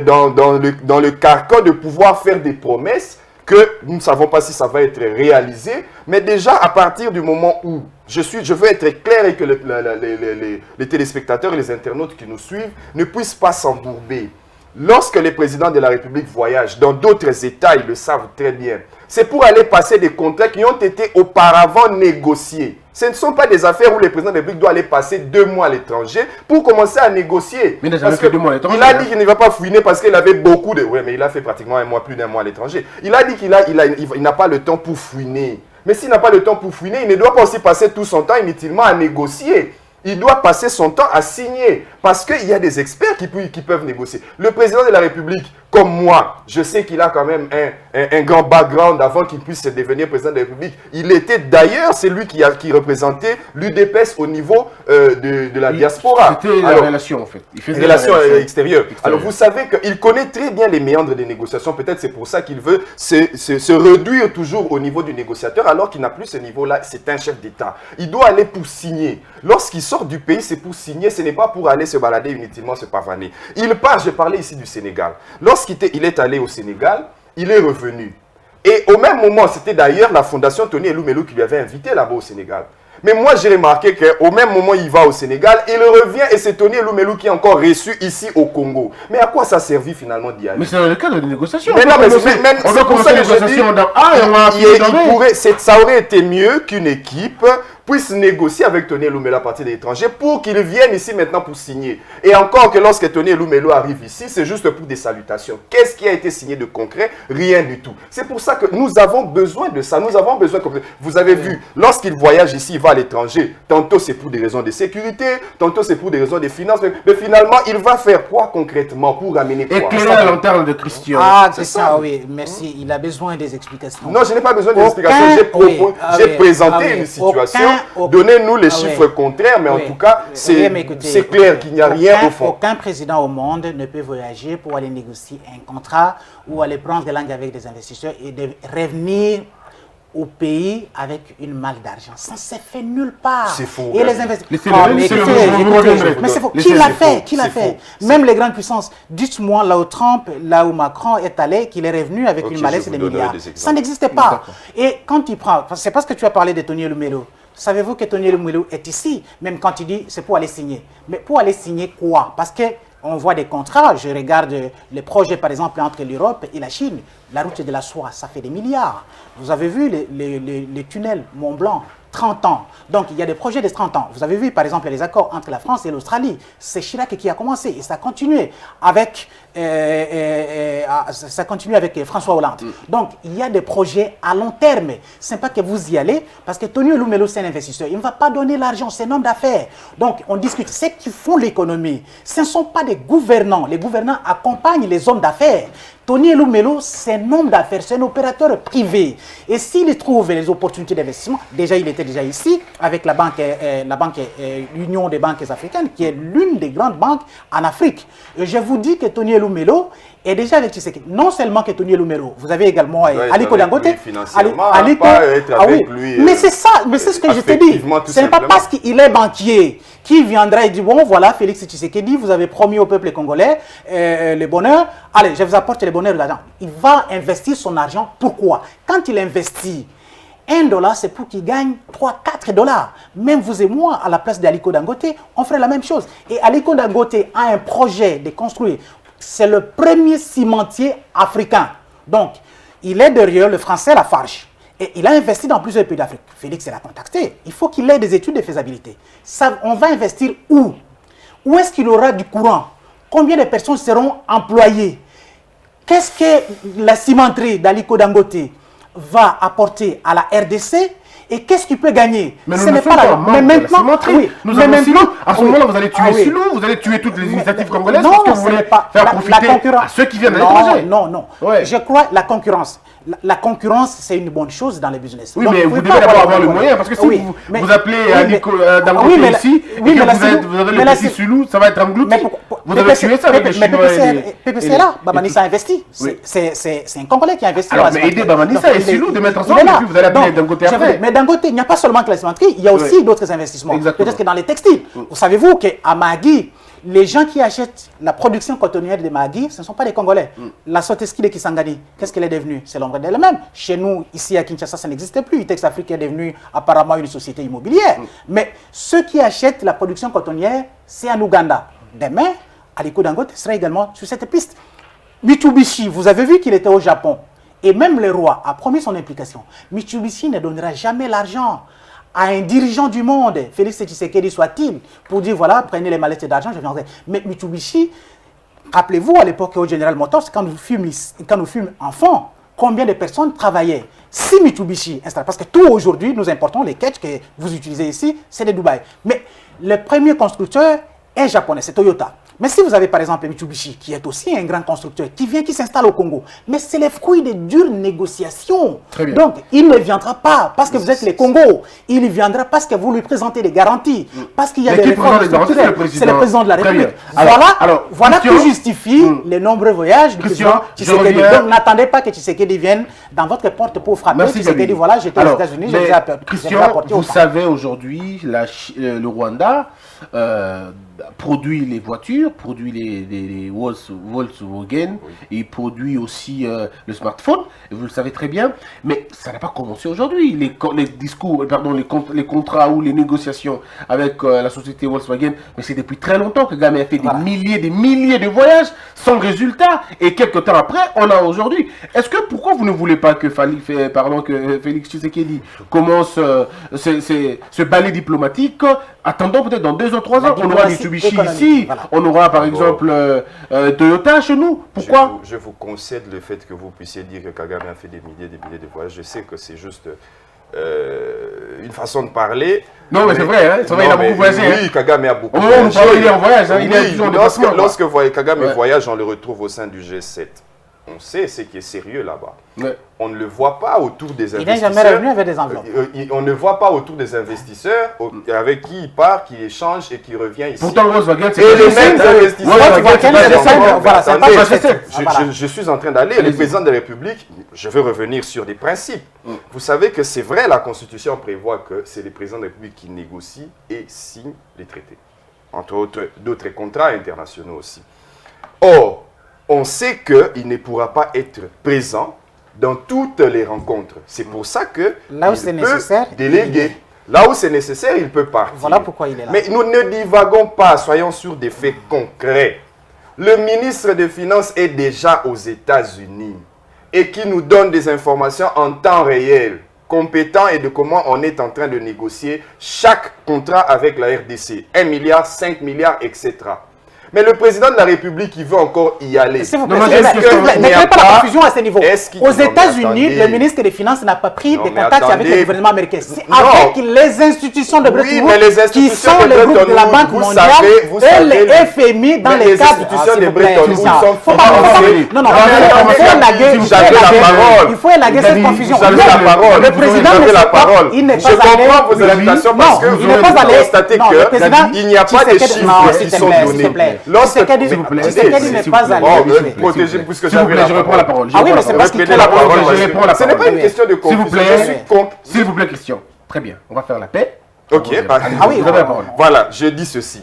dans le carcan de pouvoir faire des promesses que nous ne savons pas si ça va être réalisé, mais déjà à partir du moment où je veux être clair et que les téléspectateurs et les internautes qui nous suivent ne puissent pas s'embourber. Lorsque les présidents de la République voyagent dans d'autres États, ils le savent très bien, c'est pour aller passer des contrats qui ont été auparavant négociés. Ce ne sont pas des affaires où le président de la République doit aller passer 2 mois à l'étranger pour commencer à négocier. Mais il n'a jamais fait 2 mois à l'étranger. Il a dit qu'il ne va pas fouiner parce qu'il avait beaucoup de... Oui, mais il a fait pratiquement plus d'un mois à l'étranger. Il a dit qu'il n'a pas le temps pour fouiner. Mais s'il n'a pas le temps pour fouiner, il ne doit pas aussi passer tout son temps inutilement à négocier. Il doit passer son temps à signer parce qu'il y a des experts qui peuvent négocier. Le président de la République, comme moi, je sais qu'il a quand même un grand background avant qu'il puisse devenir président de la République. Il était d'ailleurs, c'est lui qui représentait l'UDPS au niveau de la diaspora. C'était la relation en fait. Il faisait relations extérieures. Alors vous savez qu'il connaît très bien les méandres des négociations. Peut-être c'est pour ça qu'il veut se réduire toujours au niveau du négociateur alors qu'il n'a plus ce niveau-là. C'est un chef d'État. Il doit aller pour signer. Lorsqu'il sort du pays, c'est pour signer. Ce n'est pas pour aller se balader inutilement, se pavaner. Il part, je parlais ici du Sénégal. Lorsqu'il est allé au Sénégal, il est revenu. Et au même moment, c'était d'ailleurs la fondation Tony Elumelu qui lui avait invité là-bas au Sénégal. Mais moi, j'ai remarqué qu'au même moment, il va au Sénégal, il revient et c'est Tony Elumelu qui est encore reçu ici au Congo. Mais à quoi ça a servi finalement d'y aller? Mais c'est dans le cadre des négociations. Mais non, mais c'est pour ça que je dis, ça aurait été mieux qu'une équipe puisse négocier avec Tony Elumelu à partir de l'étranger pour qu'il vienne ici maintenant pour signer. Et encore que lorsque Tony Elumelu arrive ici, c'est juste pour des salutations. Qu'est-ce qui a été signé de concret? Rien du tout. C'est pour ça que nous avons besoin de ça. Nous avons besoin, vous avez vu, lorsqu'il voyage ici, il va à l'étranger. Tantôt c'est pour des raisons de sécurité, tantôt c'est pour des raisons de finances. Mais finalement, il va faire quoi concrètement pour amener quoi? Éclairer la lanterne de Christian. Ah, c'est ça, oui. Merci. Il a besoin des explications. Non, je n'ai pas besoin d'explications. J'ai présenté une situation. Donnez-nous les chiffres contraires, mais en tout cas, c'est clair qu'il n'y a rien au fond. Aucun président au monde ne peut voyager pour aller négocier un contrat ou aller prendre des langues avec des investisseurs et de revenir au pays avec une malle d'argent. Ça ne s'est fait nulle part. C'est faux. Et les investisseurs... Mais c'est faux. Qui l'a fait? Qui l'a fait? Même les grandes puissances. Dites-moi, là où Trump, là où Macron est allé, qu'il est revenu avec une mallette de milliards. Ça n'existait pas. Et quand il prend... C'est parce que tu as parlé de Tony Elumelu. Savez-vous que Tony Elumelu est ici, même quand il dit c'est pour aller signer. Mais pour aller signer quoi? Parce qu'on voit des contrats, je regarde les projets par exemple entre l'Europe et la Chine, la route de la soie, ça fait des milliards. Vous avez vu les tunnels Mont Blanc, 30 ans. Donc il y a des projets de 30 ans. Vous avez vu par exemple les accords entre la France et l'Australie. C'est Chirac qui a commencé et ça a continué avec, François Hollande. Donc il y a des projets à long terme. Ce n'est pas que vous y allez parce que Tony Elumelu c'est un investisseur. Il ne va pas donner l'argent, c'est un homme d'affaires. Donc on discute. Ceux qui font l'économie, ce ne sont pas des gouvernants. Les gouvernants accompagnent les hommes d'affaires. Tony Elumelu, c'est un homme d'affaires, c'est un opérateur privé. Et s'il trouve les opportunités d'investissement, déjà il était déjà ici avec la banque l'Union des banques africaines, qui est l'une des grandes banques en Afrique. Et je vous dis que Tony Elumelu est déjà avec Tshisekedi. Non seulement que Tony Elumelu, vous avez également Aliko Dangote. Mais c'est ça, mais c'est ce que je te dis. Ce n'est pas parce qu'il est banquier qui viendra et dit bon voilà Félix Tshisekedi, vous avez promis au peuple congolais le bonheur. Allez, je vous apporte le bonheur de l'argent. Il va investir son argent. Pourquoi? Quand il investit $1, c'est pour qu'il gagne 3-4 $. Même vous et moi, à la place d'Aliko Dangote, on ferait la même chose. Et Aliko Dangote a un projet de construire. C'est le premier cimentier africain. Donc, il est derrière le français Lafarge. Et il a investi dans plusieurs pays d'Afrique. Félix l'a contacté. Il faut qu'il ait des études de faisabilité. Ça, on va investir où? Où est-ce qu'il aura du courant? Combien de personnes seront employées? Qu'est-ce que la cimenterie d'Aliko Dangote va apporter à la RDC et qu'est-ce qu'il peut gagner? Mais ce n'est pas la mais maintenant, oui, nous avons Silou. À ce moment-là, vous allez tuer Silou, vous allez tuer toutes les initiatives congolaises parce que vous voulez faire profiter à ceux qui viennent de l'étranger. Non, non. Je crois la concurrence. La concurrence, c'est une bonne chose dans le business. Oui, donc, mais vous devez d'abord avoir le moyen, parce que si vous appelez Aliko Dangote ici, et que vous avez le petit Silou, ça va être un glouti. Vous devez tuer ça avec les Chinois. Mais PPC est là, Bamanissa a investi. C'est un Congolais qui a investi. Alors, mais aidez Bamanissa et Silou de mettre ensemble, et puis vous allez appeler Dangote après. Mais Dangote, il n'y a pas seulement que la cimenterie, il y a aussi d'autres investissements. Peut-être que dans les textiles. Savez-vous qu'à Magui, les gens qui achètent la production cotonnière de Magui, ce ne sont pas des Congolais. La Soteski de Kisangani, qu'est-ce qu'elle est devenue? C'est l'ombre d'elle-même. Chez nous, ici à Kinshasa, ça n'existait plus. Itex Afrique est devenue apparemment une société immobilière. Mais ceux qui achètent la production cotonnière, c'est en Ouganda. Demain, Aliko Dangote sera également sur cette piste. Mitsubishi, vous avez vu qu'il était au Japon. Et même le roi a promis son implication. Mitsubishi ne donnera jamais l'argent à un dirigeant du monde, Félix Tshisekedi soit-il, pour dire voilà, prenez les mallettes d'argent, je viendrai. Mais Mitsubishi, rappelez-vous, à l'époque au General Motors, quand nous fûmes enfants, combien de personnes travaillaient? Si Mitsubishi installe, parce que tout aujourd'hui, nous importons les ketchs que vous utilisez ici, c'est de Dubaï. Mais le premier constructeur est japonais, c'est Toyota. Mais si vous avez par exemple Mitsubishi, qui est aussi un grand constructeur, qui s'installe au Congo, mais c'est le fruit de dures négociations. Très bien. Donc, il ne viendra pas parce que vous êtes les Congo. Il viendra parce que vous lui présentez des garanties. Parce qu'il y a Mais des qui réformes présente les garanties? structurelles. C'est le président de la Très bien. République. Voilà Christian, qui justifie les nombreux voyages du Christian, président Tshisekedi. Donc, n'attendez pas que Tshisekedi vienne dans votre porte pour frapper. Merci, Tshisekedi, Gabi. voilà, j'étais aux Alors, États-Unis, mais j'ai apporté Christian, vous autant. savez aujourd'hui, le Rwanda produit les voitures, produit les Volkswagen, et produit aussi le smartphone, et vous le savez très bien, mais ça n'a pas commencé aujourd'hui. Les contrats ou les négociations avec la société Volkswagen, mais c'est depuis très longtemps que Kagame a fait des milliers de voyages sans résultat, et quelques temps après, on a aujourd'hui. Pourquoi vous ne voulez pas que Félix Tshisekedi commence ce balai diplomatique? Attendons peut-être dans 2 ou 3 ans, on aura Mitsubishi ici, on aura par exemple Toyota chez nous. Pourquoi? Je vous concède le fait que vous puissiez dire que Kagame a fait des milliers de voyages. Je sais que c'est juste une façon de parler. Non, mais c'est vrai, hein, il a beaucoup voyagé. Oui, Kagame a beaucoup voyagé. Au moment où il est en voyage, il est toujours en déplacement. Lorsque Kagame voyage, on le retrouve au sein du G7. On sait ce qui est sérieux là-bas. Ouais. On ne le voit pas autour des investisseurs. Il n'est jamais revenu avec des enveloppes. On ne voit pas autour des investisseurs avec qui il part, qui échange et qui revient ici. Pourtant, Volkswagen, c'est les mêmes investisseurs. Je suis en train d'aller. Le président de la République, je veux revenir sur des principes. Vous savez que c'est vrai, la Constitution prévoit que c'est le président de la République qui négocie et signe les traités. Entre autres, d'autres contrats internationaux aussi. Or, on sait qu'il ne pourra pas être présent dans toutes les rencontres. C'est pour ça que là où c'est nécessaire, déléguer. Là où c'est nécessaire, il peut partir. Voilà pourquoi il est là. Mais nous ne divagons pas, soyons sur des faits concrets. Le ministre des Finances est déjà aux États-Unis et qui nous donne des informations en temps réel, compétent et de comment on est en train de négocier chaque contrat avec la RDC. 1 milliard, 5 milliards, etc. Mais le président de la République, il veut encore y aller. S'il vous plaît, ne créez pas la confusion à ce niveau. Aux États-Unis, le ministre des Finances n'a pas pris des contacts avec le gouvernement américain. C'est avec les institutions de Bretton Woods qui sont le groupe de la Banque mondiale et le FMI dans les cadres. Les institutions de Bretton Woods sont formalisées. Non, il faut élaguer cette confusion. Le président ne sait pas, il n'est pas allé. Je comprends vos hésitations parce que vous avez constaté qu'il n'y a pas de chiffres qui sont donnés. Tshisekedi n'est pas allé. Protégez, puisque je reprends la parole. Ah oui, mais c'est parce qu'il prend la parole. Ce n'est pas une question de confusion. S'il vous plaît, Christian. Très bien, on va faire la paix. Ok, ah oui, vous avez la parole. Voilà, je dis ceci.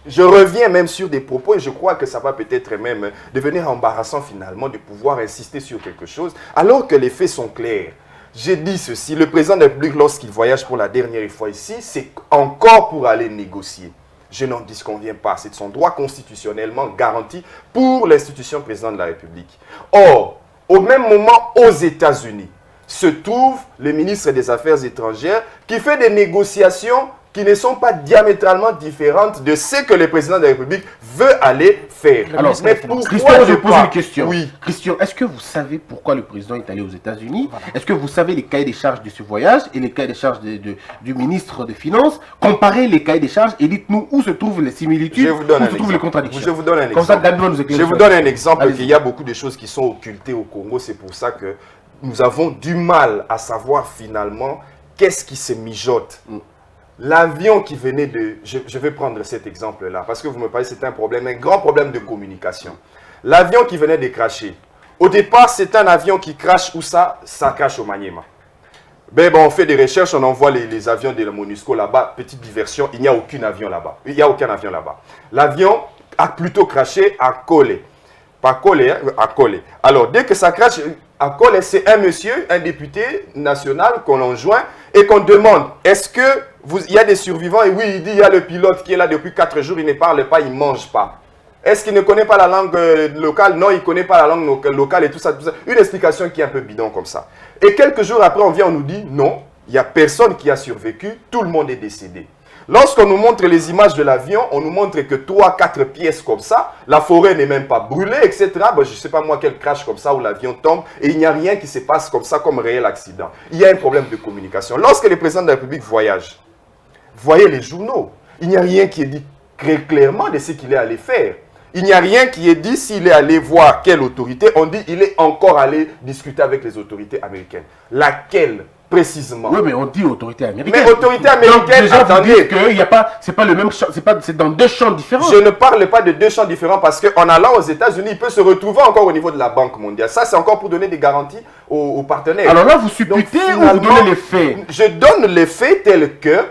Je reviens même sur des propos et je crois que ça va peut-être même devenir embarrassant finalement de pouvoir insister sur quelque chose alors que les faits sont clairs. J'ai dit ceci, le président de la République, lorsqu'il voyage pour la dernière fois ici, c'est encore pour aller négocier. Je n'en disconviens pas. C'est son droit constitutionnellement garanti pour l'institution président de la République. Or, au même moment, aux États-Unis, se trouve le ministre des Affaires étrangères qui fait des négociations qui ne sont pas diamétralement différentes de ce que le président de la République veut aller faire. Alors, mais Christian, je pose une question. Oui. Christian, est-ce que vous savez pourquoi le président est allé aux États-Unis? Est-ce que vous savez les cahiers des charges de ce voyage et les cahiers des charges du ministre des Finances? Comparez les cahiers des charges et dites-nous où se trouvent les similitudes, où se trouvent les contradictions. Je vous donne un exemple. Comme ça, Gabi nous éclaire. Je vous donne un exemple qu'il y a beaucoup de choses qui sont occultées au Congo. C'est pour ça que nous avons du mal à savoir finalement qu'est-ce qui se mijote. L'avion qui venait de... Je vais prendre cet exemple-là, parce que vous me parlez, c'est un problème, un grand problème de communication. L'avion qui venait de cracher. Au départ, c'est un avion qui crache où ça? Ça crache au Maniema. Ben, on fait des recherches, on envoie les avions de la MONUSCO là-bas. Petite diversion, il n'y a aucun avion là-bas. Il n'y a aucun avion là-bas. L'avion a plutôt craché à Kolé. Pas Kolé, hein, à Kolé. Alors, dès que ça crache... À Kolé, c'est un monsieur, un député national qu'on enjoint et qu'on demande, est-ce que il y a des survivants? Et oui, il dit, il y a le pilote qui est là depuis 4 jours, il ne parle pas, il ne mange pas. Est-ce qu'il ne connaît pas la langue locale? Non, il ne connaît pas la langue locale et tout ça, tout ça. Une explication qui est un peu bidon comme ça. Et quelques jours après, on vient, on nous dit, non, il n'y a personne qui a survécu, tout le monde est décédé. Lorsqu'on nous montre les images de l'avion, on nous montre que 3-4 pièces comme ça, la forêt n'est même pas brûlée, etc. Ben, je ne sais pas moi quel crash comme ça où l'avion tombe et il n'y a rien qui se passe comme ça comme réel accident. Il y a un problème de communication. Lorsque le président de la République voyage, voyez les journaux, il n'y a rien qui est dit très clairement de ce qu'il est allé faire. Il n'y a rien qui est dit s'il est allé voir quelle autorité. On dit qu'il est encore allé discuter avec les autorités américaines. Laquelle précisément? Oui, mais on dit autorité américaine. Mais autorité américaine, déjà, attendez. C'est pas le même champ, c'est dans deux champs différents. Je ne parle pas de deux champs différents parce qu'en allant aux États-Unis, il peut se retrouver encore au niveau de la Banque mondiale. Ça, c'est encore pour donner des garanties aux partenaires. Alors là, vous supputez ou vous donnez les faits? Je donne les faits tels que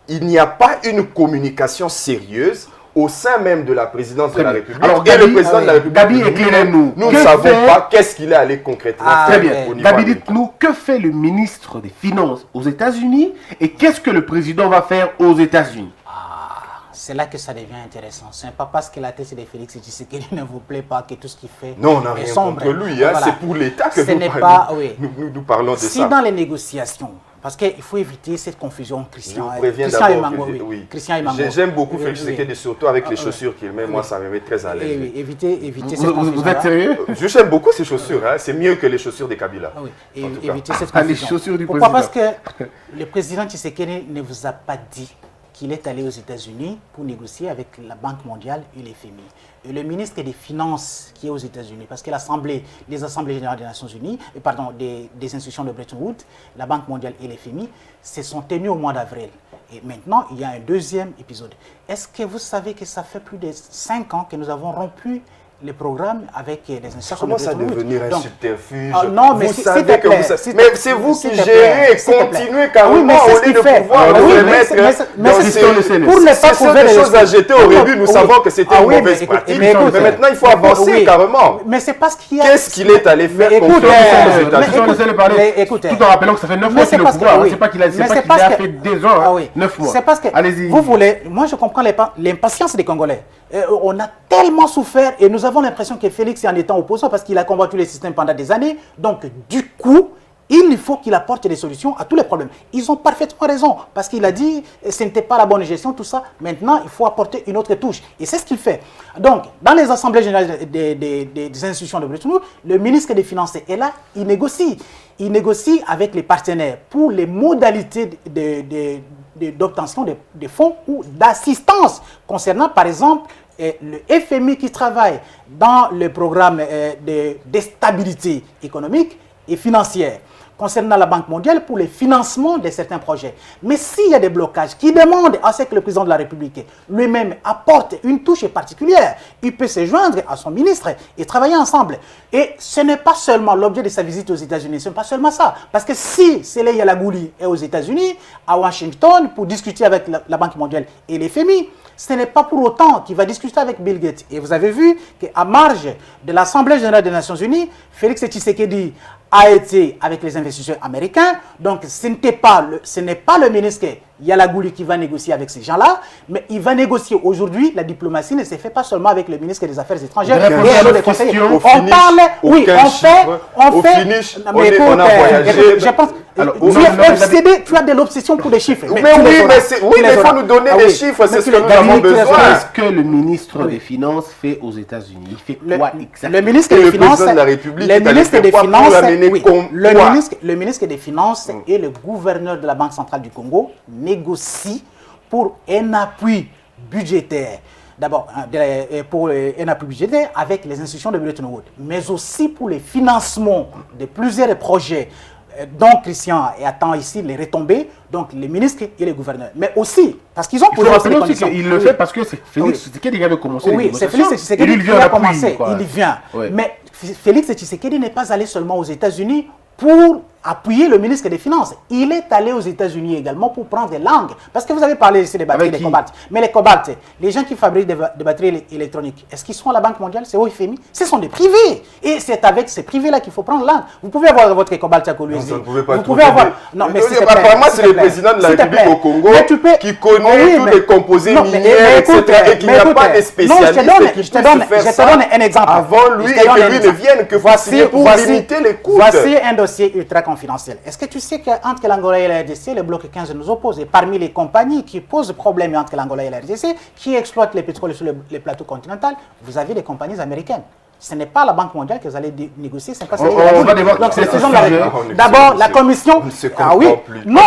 il n'y a pas une communication sérieuse au sein même de la présidence de la République. Alors, et le président de la République, Gabi, éclairez-nous. Nous ne savons pas qu'est-ce qu'il est allé concrètement faire. Très bien. Gabi, dites-nous, que fait le ministre des Finances aux États-Unis et qu'est-ce que le président va faire aux États-Unis? C'est là que ça devient intéressant. Ce n'est pas parce que la tête de Félix Tshisekedi ne vous plaît pas que tout ce qu'il fait non, on n'a rien sombre. contre lui. Hein. Voilà. C'est pour l'État que nous parlons de ça. Si dans les négociations, parce qu'il faut éviter cette confusion, Christian et Mango. J'aime beaucoup Félix Tshisekedi, surtout avec les chaussures qu'il met. Moi, ça me met très à l'aise. Évitez cette confusion. Vous êtes sérieux? J'aime beaucoup ces chaussures. Hein. C'est mieux que les chaussures des Kabila. Évitez cette confusion. Les chaussures du Pourquoi? Parce que le président Tshisekedi ne vous a pas dit qu'il est allé aux États-Unis pour négocier avec la Banque mondiale et les FMI. Et le ministre des Finances qui est aux États-Unis, parce que les Assemblées générales des Nations Unies, des institutions de Bretton Woods, la Banque mondiale et les FMI, se sont tenus au mois d'avril. Et maintenant, il y a un deuxième épisode. Est-ce que vous savez que ça fait plus de 5 ans que nous avons rompu les programmes avec les institutions? Ça commence à devenir un subterfuge. Non, mais vous savez que mais c'est vous qui gérez, continuez carrément au lieu de pouvoir nous remettre dans ces... Pour ne pas couvrir les choses à jeter au début, nous savons que c'était une mauvaise pratique. Mais maintenant, il faut avancer carrément. Mais c'est parce qu'il y a... Qu'est-ce qu'il est allé faire Écoutez, tout en rappelant que ça fait 9 mois qu'il est au pouvoir. C'est pas qu'il a fait des ans, 9 mois. C'est parce que vous voulez... Moi, je comprends l'impatience des Congolais. On a tellement souffert et nous avons l'impression que Félix est en étant opposant parce qu'il a combattu les systèmes pendant des années. Donc, du coup, il faut qu'il apporte des solutions à tous les problèmes. Ils ont parfaitement raison parce qu'il a dit que ce n'était pas la bonne gestion, tout ça. Maintenant, il faut apporter une autre touche. Et c'est ce qu'il fait. Donc, dans les assemblées générales des institutions de Bretton Woods, le ministre des Finances est là, il négocie. Il négocie avec les partenaires pour les modalités d'obtention de fonds ou d'assistance concernant, par exemple, le FMI qui travaille dans le programme de stabilité économique et financière, concernant la Banque mondiale pour le financement de certains projets. Mais s'il y a des blocages qui demandent à ce que le président de la République lui-même apporte une touche particulière, il peut se joindre à son ministre et travailler ensemble. Et ce n'est pas seulement l'objet de sa visite aux États-Unis, ce n'est pas seulement ça. Parce que si Sele Yalagouli est aux États-Unis, à Washington, pour discuter avec la Banque mondiale et les FMI, ce n'est pas pour autant qu'il va discuter avec Bill Gates. Et vous avez vu qu'à marge de l'Assemblée générale des Nations Unies, Félix Tshisekedi a été avec les investisseurs américains. Donc, ce n'est pas le ministre Yalagouli qui va négocier avec ces gens-là, mais il va négocier aujourd'hui. La diplomatie ne se fait pas seulement avec le ministre des Affaires étrangères. On parle, oui, on fait. On a voyagé. Je pense. Tu as de l'obsession pour les chiffres. Mais il faut nous donner des chiffres, c'est ce que nous avons besoin. Qu'est-ce que le ministre des Finances fait aux États-Unis? Il fait quoi exactement? Le ministre des Finances, de la République, le ministre des Finances et le gouverneur de la Banque centrale du Congo négocient pour un appui budgétaire. D'abord, pour un appui budgétaire avec les institutions de Bretton Woods, mais aussi pour le financement de plusieurs projets dont Christian attend ici les retombées, donc les ministres et les gouverneurs. Mais aussi, parce qu'ils ont posé des conditions. Il le fait parce que c'est Félix Tshisekedi qui avait commencé. Oui, c'est Félix Tshisekedi qui a commencé. Il vient. Mais Félix Tshisekedi n'est pas allé seulement aux États-Unis pour appuyer le ministre des Finances. Il est allé aux États-Unis également pour prendre des langues. Parce que vous avez parlé ici des batteries, des cobaltes. Mais les cobaltes, les gens qui fabriquent des batteries électroniques, est-ce qu'ils sont à la Banque mondiale? C'est au FMI? Ce sont des privés. Et c'est avec ces privés-là qu'il faut prendre langue. Vous pouvez avoir votre cobalt à Kolwezi. Vous pouvez pouvez avoir... Non, mais apparemment, c'est le président de la République au Congo qui connaît tous les composés miniers, etc. Et qu'il n'y a pas de spécialistes qui puissent faire ça un exemple. Avant lui et que lui ne vienne que pour limiter les coûts. Voici un dossier ultra confidentiel. Est-ce que tu sais qu'entre l'Angola et la RDC, le bloc 15 nous oppose? Et parmi les compagnies qui posent problème entre l'Angola et la RDC, qui exploitent les pétroles sur les plateaux continentaux, vous avez les compagnies américaines. Ce n'est pas la Banque mondiale que vous allez négocier, c'est pas ça. Donc c'est ce genre de... D'abord, la commission... Ah oui, non,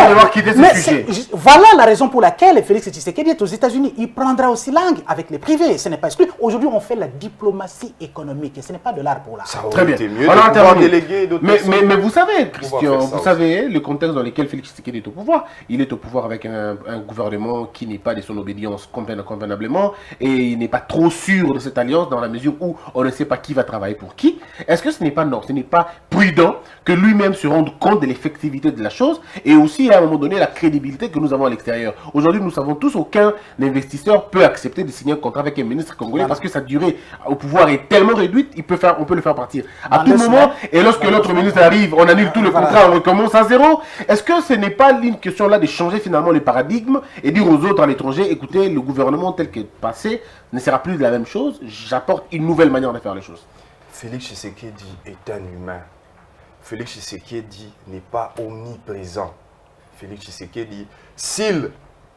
voilà la raison pour laquelle Félix Tshisekedi est aux États-Unis. Il prendra aussi langue avec les privés. Ce n'est pas exclu. Aujourd'hui, on fait la diplomatie économique et ce n'est pas de l'art pour l'art. Ça aurait été mieux de pouvoir déléguer d'autres personnes. Mais vous savez, Christian, vous savez le contexte dans lequel Félix Tshisekedi est au pouvoir. Il est au pouvoir avec un gouvernement qui n'est pas de son obédience convenablement et il n'est pas trop sûr de cette alliance dans la mesure où on ne sait pas qui va travailler pour qui. Est-ce que ce n'est pas non, ce n'est pas prudent que lui-même se rende compte de l'effectivité de la chose et aussi à un moment donné la crédibilité que nous avons à l'extérieur. Aujourd'hui, nous savons tous aucun investisseur peut accepter de signer un contrat avec un ministre congolais parce que sa durée au pouvoir est tellement réduite, on peut le faire partir à tout moment. Et lorsque l'autre ministre arrive, on annule tout le contrat, on recommence à zéro. Est-ce que ce n'est pas une question là de changer finalement les paradigmes et dire aux autres à l'étranger, écoutez, le gouvernement tel qu'il est passé ne sera plus de la même chose, j'apporte une nouvelle manière de faire les choses. Félix Tshisekedi est un humain. Félix Tshisekedi n'est pas omniprésent. Félix Tshisekedi, s'il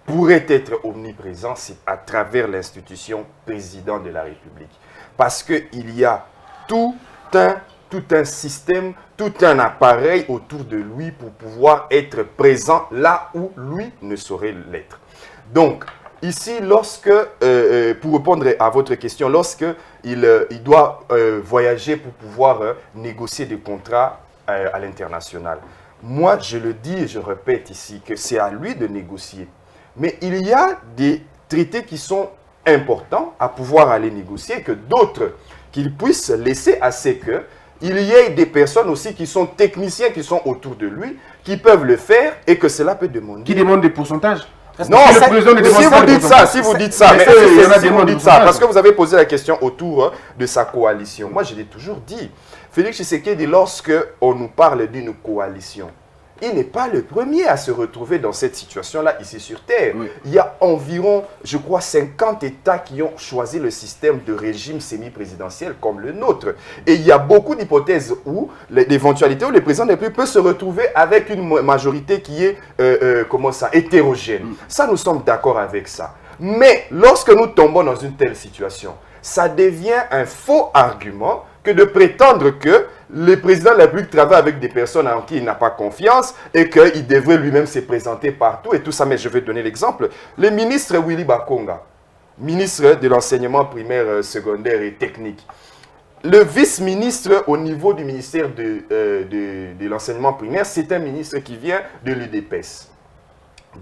pourrait être omniprésent, c'est à travers l'institution président de la République. Parce qu'il y a tout un système, tout un appareil autour de lui pour pouvoir être présent là où lui ne saurait l'être. Donc, ici, pour répondre à votre question, lorsqu'il doit voyager pour pouvoir négocier des contrats à l'international, moi, je le dis et je répète ici que c'est à lui de négocier. Mais il y a des traités qui sont importants à pouvoir aller négocier, que d'autres, qu'il puisse laisser à ce qu'il y ait des personnes aussi qui sont techniciens, qui sont autour de lui, qui peuvent le faire et que cela peut demander. Qui demande des pourcentages? Non, si vous dites ça, parce que vous avez posé la question autour de sa coalition. Moi, je l'ai toujours dit. Félix Tshisekedi, lorsque on nous parle d'une coalition, il n'est pas le premier à se retrouver dans cette situation-là ici sur Terre. Oui. Il y a environ, je crois, 50 États qui ont choisi le système de régime semi-présidentiel comme le nôtre. Et il y a beaucoup d'hypothèses où l'éventualité où le président de la République peut se retrouver avec une majorité qui est hétérogène. Ça, nous sommes d'accord avec ça. Mais lorsque nous tombons dans une telle situation, ça devient un faux argument que de prétendre que le président de la République travaille avec des personnes en qui il n'a pas confiance et qu'il devrait lui-même se présenter partout et tout ça. Mais je vais donner l'exemple. Le ministre Willy Bakonga, ministre de l'enseignement primaire, secondaire et technique, le vice-ministre au niveau du ministère de l'enseignement primaire, c'est un ministre qui vient de l'UDPS.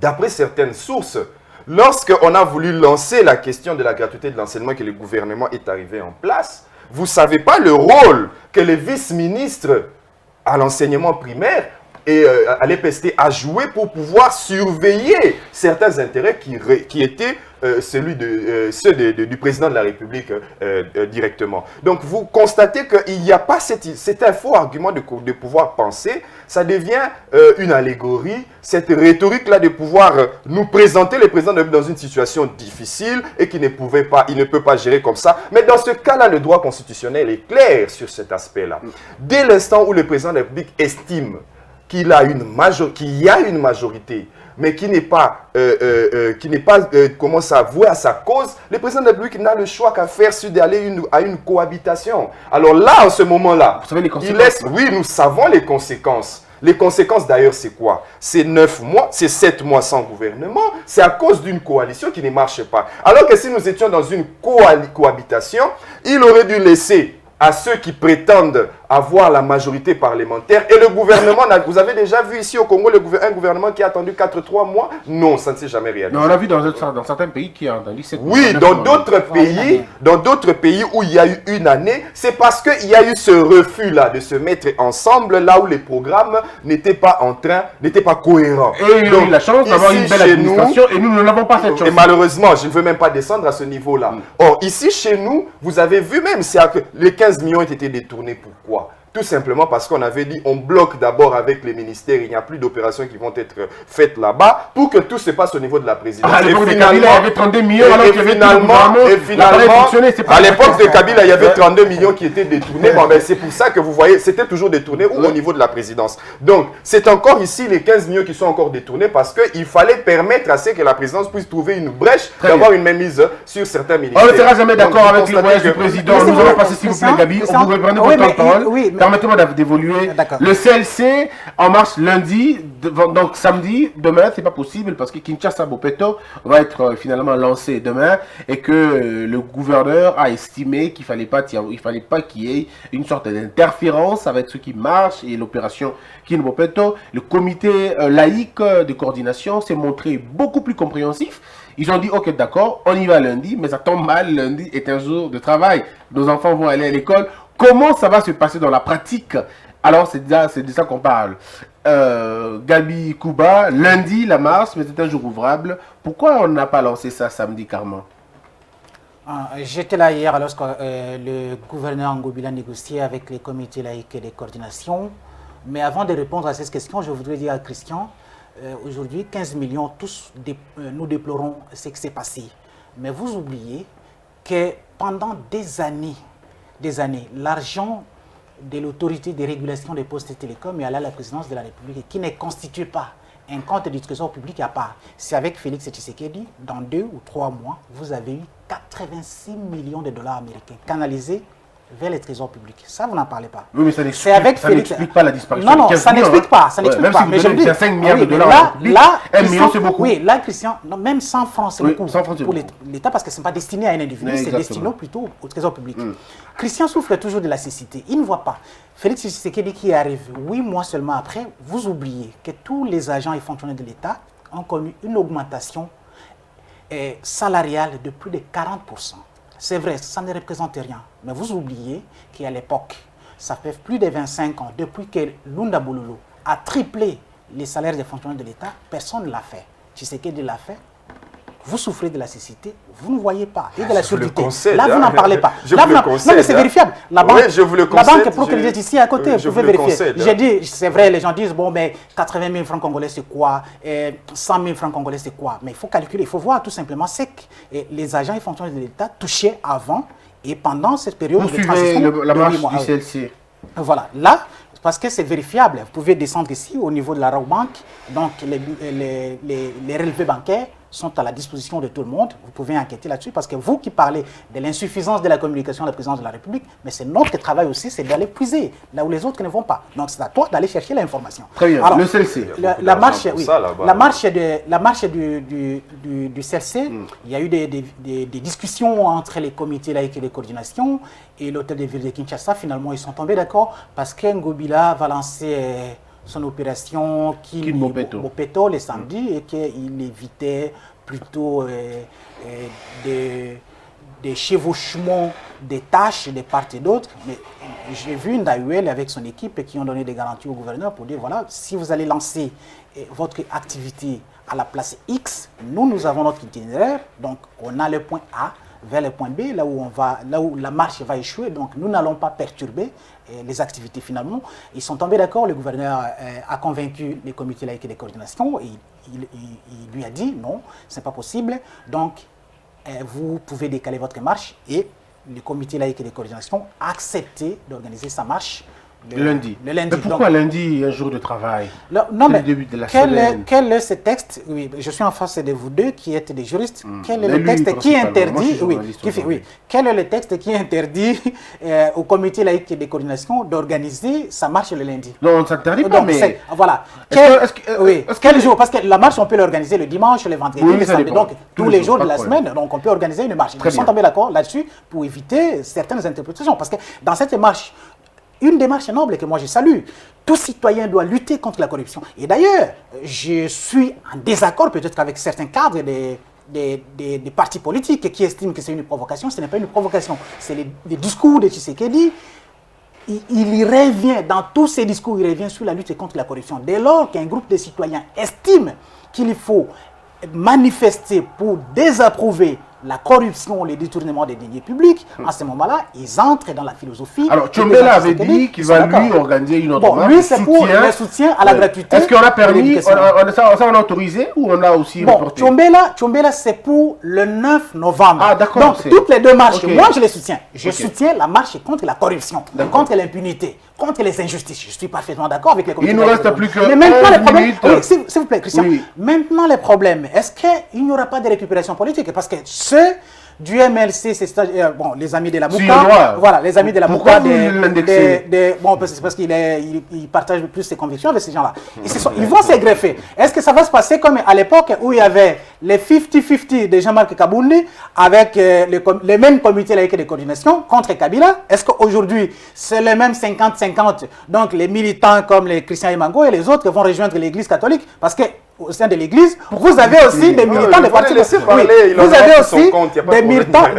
D'après certaines sources, lorsqu'on a voulu lancer la question de la gratuité de l'enseignement que le gouvernement est arrivé en place, vous ne savez pas le rôle que le vice-ministre à l'enseignement primaire et à l'EPST a joué pour pouvoir surveiller certains intérêts qui étaient ceux du président de la République directement. Donc vous constatez qu'il n'y a pas c'est un faux argument de pouvoir penser, ça devient une allégorie, cette rhétorique-là de pouvoir nous présenter le président dans une situation difficile et qu'il ne peut pas gérer comme ça. Mais dans ce cas-là, le droit constitutionnel est clair sur cet aspect-là. Dès l'instant où le président de la République estime qu'il y a une majorité, mais qui n'est pas, commence à vouer à sa cause, le président de la République n'a le choix qu'à faire d'aller à une cohabitation. Alors là, en ce moment-là, vous savez les conséquences, oui, nous savons les conséquences. Les conséquences d'ailleurs, c'est quoi? C'est 9 mois, c'est 7 mois sans gouvernement, c'est à cause d'une coalition qui ne marche pas. Alors que si nous étions dans une cohabitation, il aurait dû laisser à ceux qui prétendent avoir la majorité parlementaire. Et le gouvernement, vous avez déjà vu ici au Congo un gouvernement qui a attendu 4-3 mois? Non, ça ne s'est jamais réalisé. Non, on a vu dans certains pays qui ont attendu 7 mois. Oui, dans d'autres pays où il y a eu une année, c'est parce qu'il y a eu ce refus-là de se mettre ensemble là où les programmes n'étaient pas cohérents. Et il y a eu la chance d'avoir une belle administration et nous n'avons pas cette chance. Et malheureusement, je ne veux même pas descendre à ce niveau-là. Or, ici chez nous, vous avez vu même, les 15 millions ont été détournés. Pourquoi? Tout simplement parce qu'on avait dit on bloque d'abord avec les ministères, il n'y a plus d'opérations qui vont être faites là-bas pour que tout se passe au niveau de la présidence. À l'époque de Kabila, il y avait 32 millions. Et finalement, à l'époque de Kabila, il y avait 32 millions qui étaient détournés. Bon, ben, c'est pour ça que vous voyez, c'était toujours détourné au niveau de la présidence. Donc, c'est encore ici les 15 millions qui sont encore détournés parce qu'il fallait permettre à ce que la présidence puisse trouver une brèche, d'avoir une mainmise sur certains ministères. On ne sera jamais d'accord avec le voyage du président. Nous allons passer, s'il vous plaît, Gabi. Vous pouvez prendre votre parole. Permettez-moi d'évoluer. Le CLC en marche lundi, donc samedi, demain, c'est pas possible parce que Kinshasa Bopeto va être finalement lancé demain et que le gouverneur a estimé qu'il fallait pas qu'il y ait une sorte d'interférence avec ce qui marche et l'opération Kin Bopeto. Le comité laïque de coordination s'est montré beaucoup plus compréhensif. Ils ont dit, ok, d'accord, on y va lundi, mais ça tombe mal, lundi est un jour de travail. Nos enfants vont aller à l'école. Comment ça va se passer dans la pratique? Alors, c'est de ça qu'on parle. Gabi Kouba, lundi, la marche, mais c'est un jour ouvrable. Pourquoi on n'a pas lancé ça samedi, Carmen? J'étais là hier lorsque le gouverneur Ngobila négociait avec les comités laïcs et de coordination. Mais avant de répondre à cette question, je voudrais dire à Christian, aujourd'hui, 15 millions, tous nous déplorons ce qui s'est passé. Mais vous oubliez que pendant des années, l'argent de l'autorité de régulation des postes et télécoms est allé à la présidence de la République qui ne constitue pas un compte du trésor public à part. C'est avec Félix Tshisekedi, dans 2 ou 3 mois, vous avez eu 86 millions de dollars américains canalisés vers les trésors publics. Ça, vous n'en parlez pas. Oui, mais ça n'explique pas la disparition. Non, ça n'explique pas. Ça n'explique pas. Même si vous donnez 5 milliards de dollars, là, 1 million, c'est beaucoup. Oui, là, Christian, même 100 francs, c'est beaucoup 100 francs, pour l'État parce que ce n'est pas destiné à un individu, c'est destiné plutôt au trésor public. Christian souffre toujours de la cécité. Il ne voit pas. Félix Tshisekedi qui arrive 8 mois seulement après, vous oubliez que tous les agents et fonctionnaires de l'État ont connu une augmentation salariale de plus de 40%. C'est vrai, ça ne représente rien. Mais vous oubliez qu'à l'époque, ça fait plus de 25 ans, depuis que Lunda Bololo a triplé les salaires des fonctionnaires de l'État, personne ne l'a fait. Tshisekedi l'a fait. Vous souffrez de la cécité, vous ne voyez pas. Et de la surdité. Là, vous n'en parlez pas. Là, non, mais c'est vérifiable. La banque, la banque Procrédit ici à côté, vous pouvez vérifier. J'ai dit, c'est vrai, les gens disent, bon, mais 80 000 francs congolais, c'est quoi? 100 000 francs congolais, c'est quoi? Mais il faut calculer, il faut voir tout simplement ce que les agents et fonctionnaires de l'État touchaient avant et pendant cette période de transition. Vous suivez la marche du CLC. Voilà, là, parce que c'est vérifiable. Vous pouvez descendre ici au niveau de la Rabobank, donc les relevés bancaires sont à la disposition de tout le monde. Vous pouvez enquêter là-dessus parce que vous qui parlez de l'insuffisance de la communication de la présidence de la République, mais c'est notre travail aussi, c'est d'aller puiser là où les autres ne vont pas. Donc c'est à toi d'aller chercher l'information. Très bien. Alors, le CLC. La marche du CLC, il y a eu des discussions entre les comités laïcs et les coordinations et l'hôtel de ville de Kinshasa. Finalement, ils sont tombés d'accord parce que Ngobila va lancer son opération Kin Bopeto le samedi et qu'il évitait plutôt des chevauchements des tâches de part et d'autre. Mais j'ai vu Ndaouel avec son équipe qui ont donné des garanties au gouverneur pour dire voilà, si vous allez lancer votre activité à la place X, nous avons notre itinéraire, donc on a le point A vers le point B, là où la marche va échouer, donc nous n'allons pas perturber les activités finalement. Ils sont tombés d'accord, le gouverneur a convaincu les comités laïcs et de coordination, et il lui a dit non, ce n'est pas possible, donc vous pouvez décaler votre marche, et le comité laïque et de coordination a accepté d'organiser sa marche le lundi. Mais pourquoi lundi, un jour de travail? Non, mais le début de la semaine. Quel est ce texte? Oui, je suis en face de vous deux qui êtes des juristes. Quel est le texte qui interdit quel est le texte qui interdit au comité laïque de coordination d'organiser sa marche le lundi? Non, on ne s'interdit pas, mais... Voilà. Quel jour? Parce que la marche, on peut l'organiser le dimanche, le vendredi, le samedi. Donc, tous les jours de la semaine, donc on peut organiser une marche. Ils sont tombés d'accord là-dessus pour éviter certaines interprétations. Parce que dans cette marche, une démarche noble que moi je salue. Tout citoyen doit lutter contre la corruption. Et d'ailleurs, je suis en désaccord peut-être avec certains cadres des partis politiques qui estiment que c'est une provocation. Ce n'est pas une provocation. C'est les discours de Tshisekedi. Il revient, dans tous ses discours, il revient sur la lutte contre la corruption. Dès lors qu'un groupe de citoyens estime qu'il faut manifester pour désapprouver la corruption, le détournement des deniers publics, à ce moment-là, ils entrent dans la philosophie. Alors, Tchombela avait dit qu'il va lui organiser une autre marche. Lui, c'est pour le soutien à la gratuité. Est-ce qu'on a permis, ça on a autorisé ou on a aussi reporté? Tchombela, c'est pour le 9 novembre. Ah, d'accord. Donc, toutes les deux marches, moi, je les soutiens. Je soutiens la marche contre la corruption, contre l'impunité, contre les injustices. Je suis parfaitement d'accord avec les comités. Il ne reste plus que mais maintenant, les problèmes... oui, s'il vous plaît, Christian. Oui. Maintenant, les problèmes, est-ce qu'il n'y aura pas de récupération politique? Parce que ceux du MLC, c'est bon, les amis de la Mouka, voilà, les amis de la Mouka, bon, parce qu'il partage plus ses convictions avec ces gens-là. Ils vont se greffer. Est-ce que ça va se passer comme à l'époque où il y avait les 50-50 de Jean-Marc Kaboundi avec les mêmes comités laïcs de coordination contre Kabila? Est-ce qu'aujourd'hui, c'est le même 50-50? Donc, les militants comme les Christian Imango et les autres vont rejoindre l'Église catholique? Parce que au sein de l'Église, vous avez aussi des militants des partis politiques. Vous avez aussi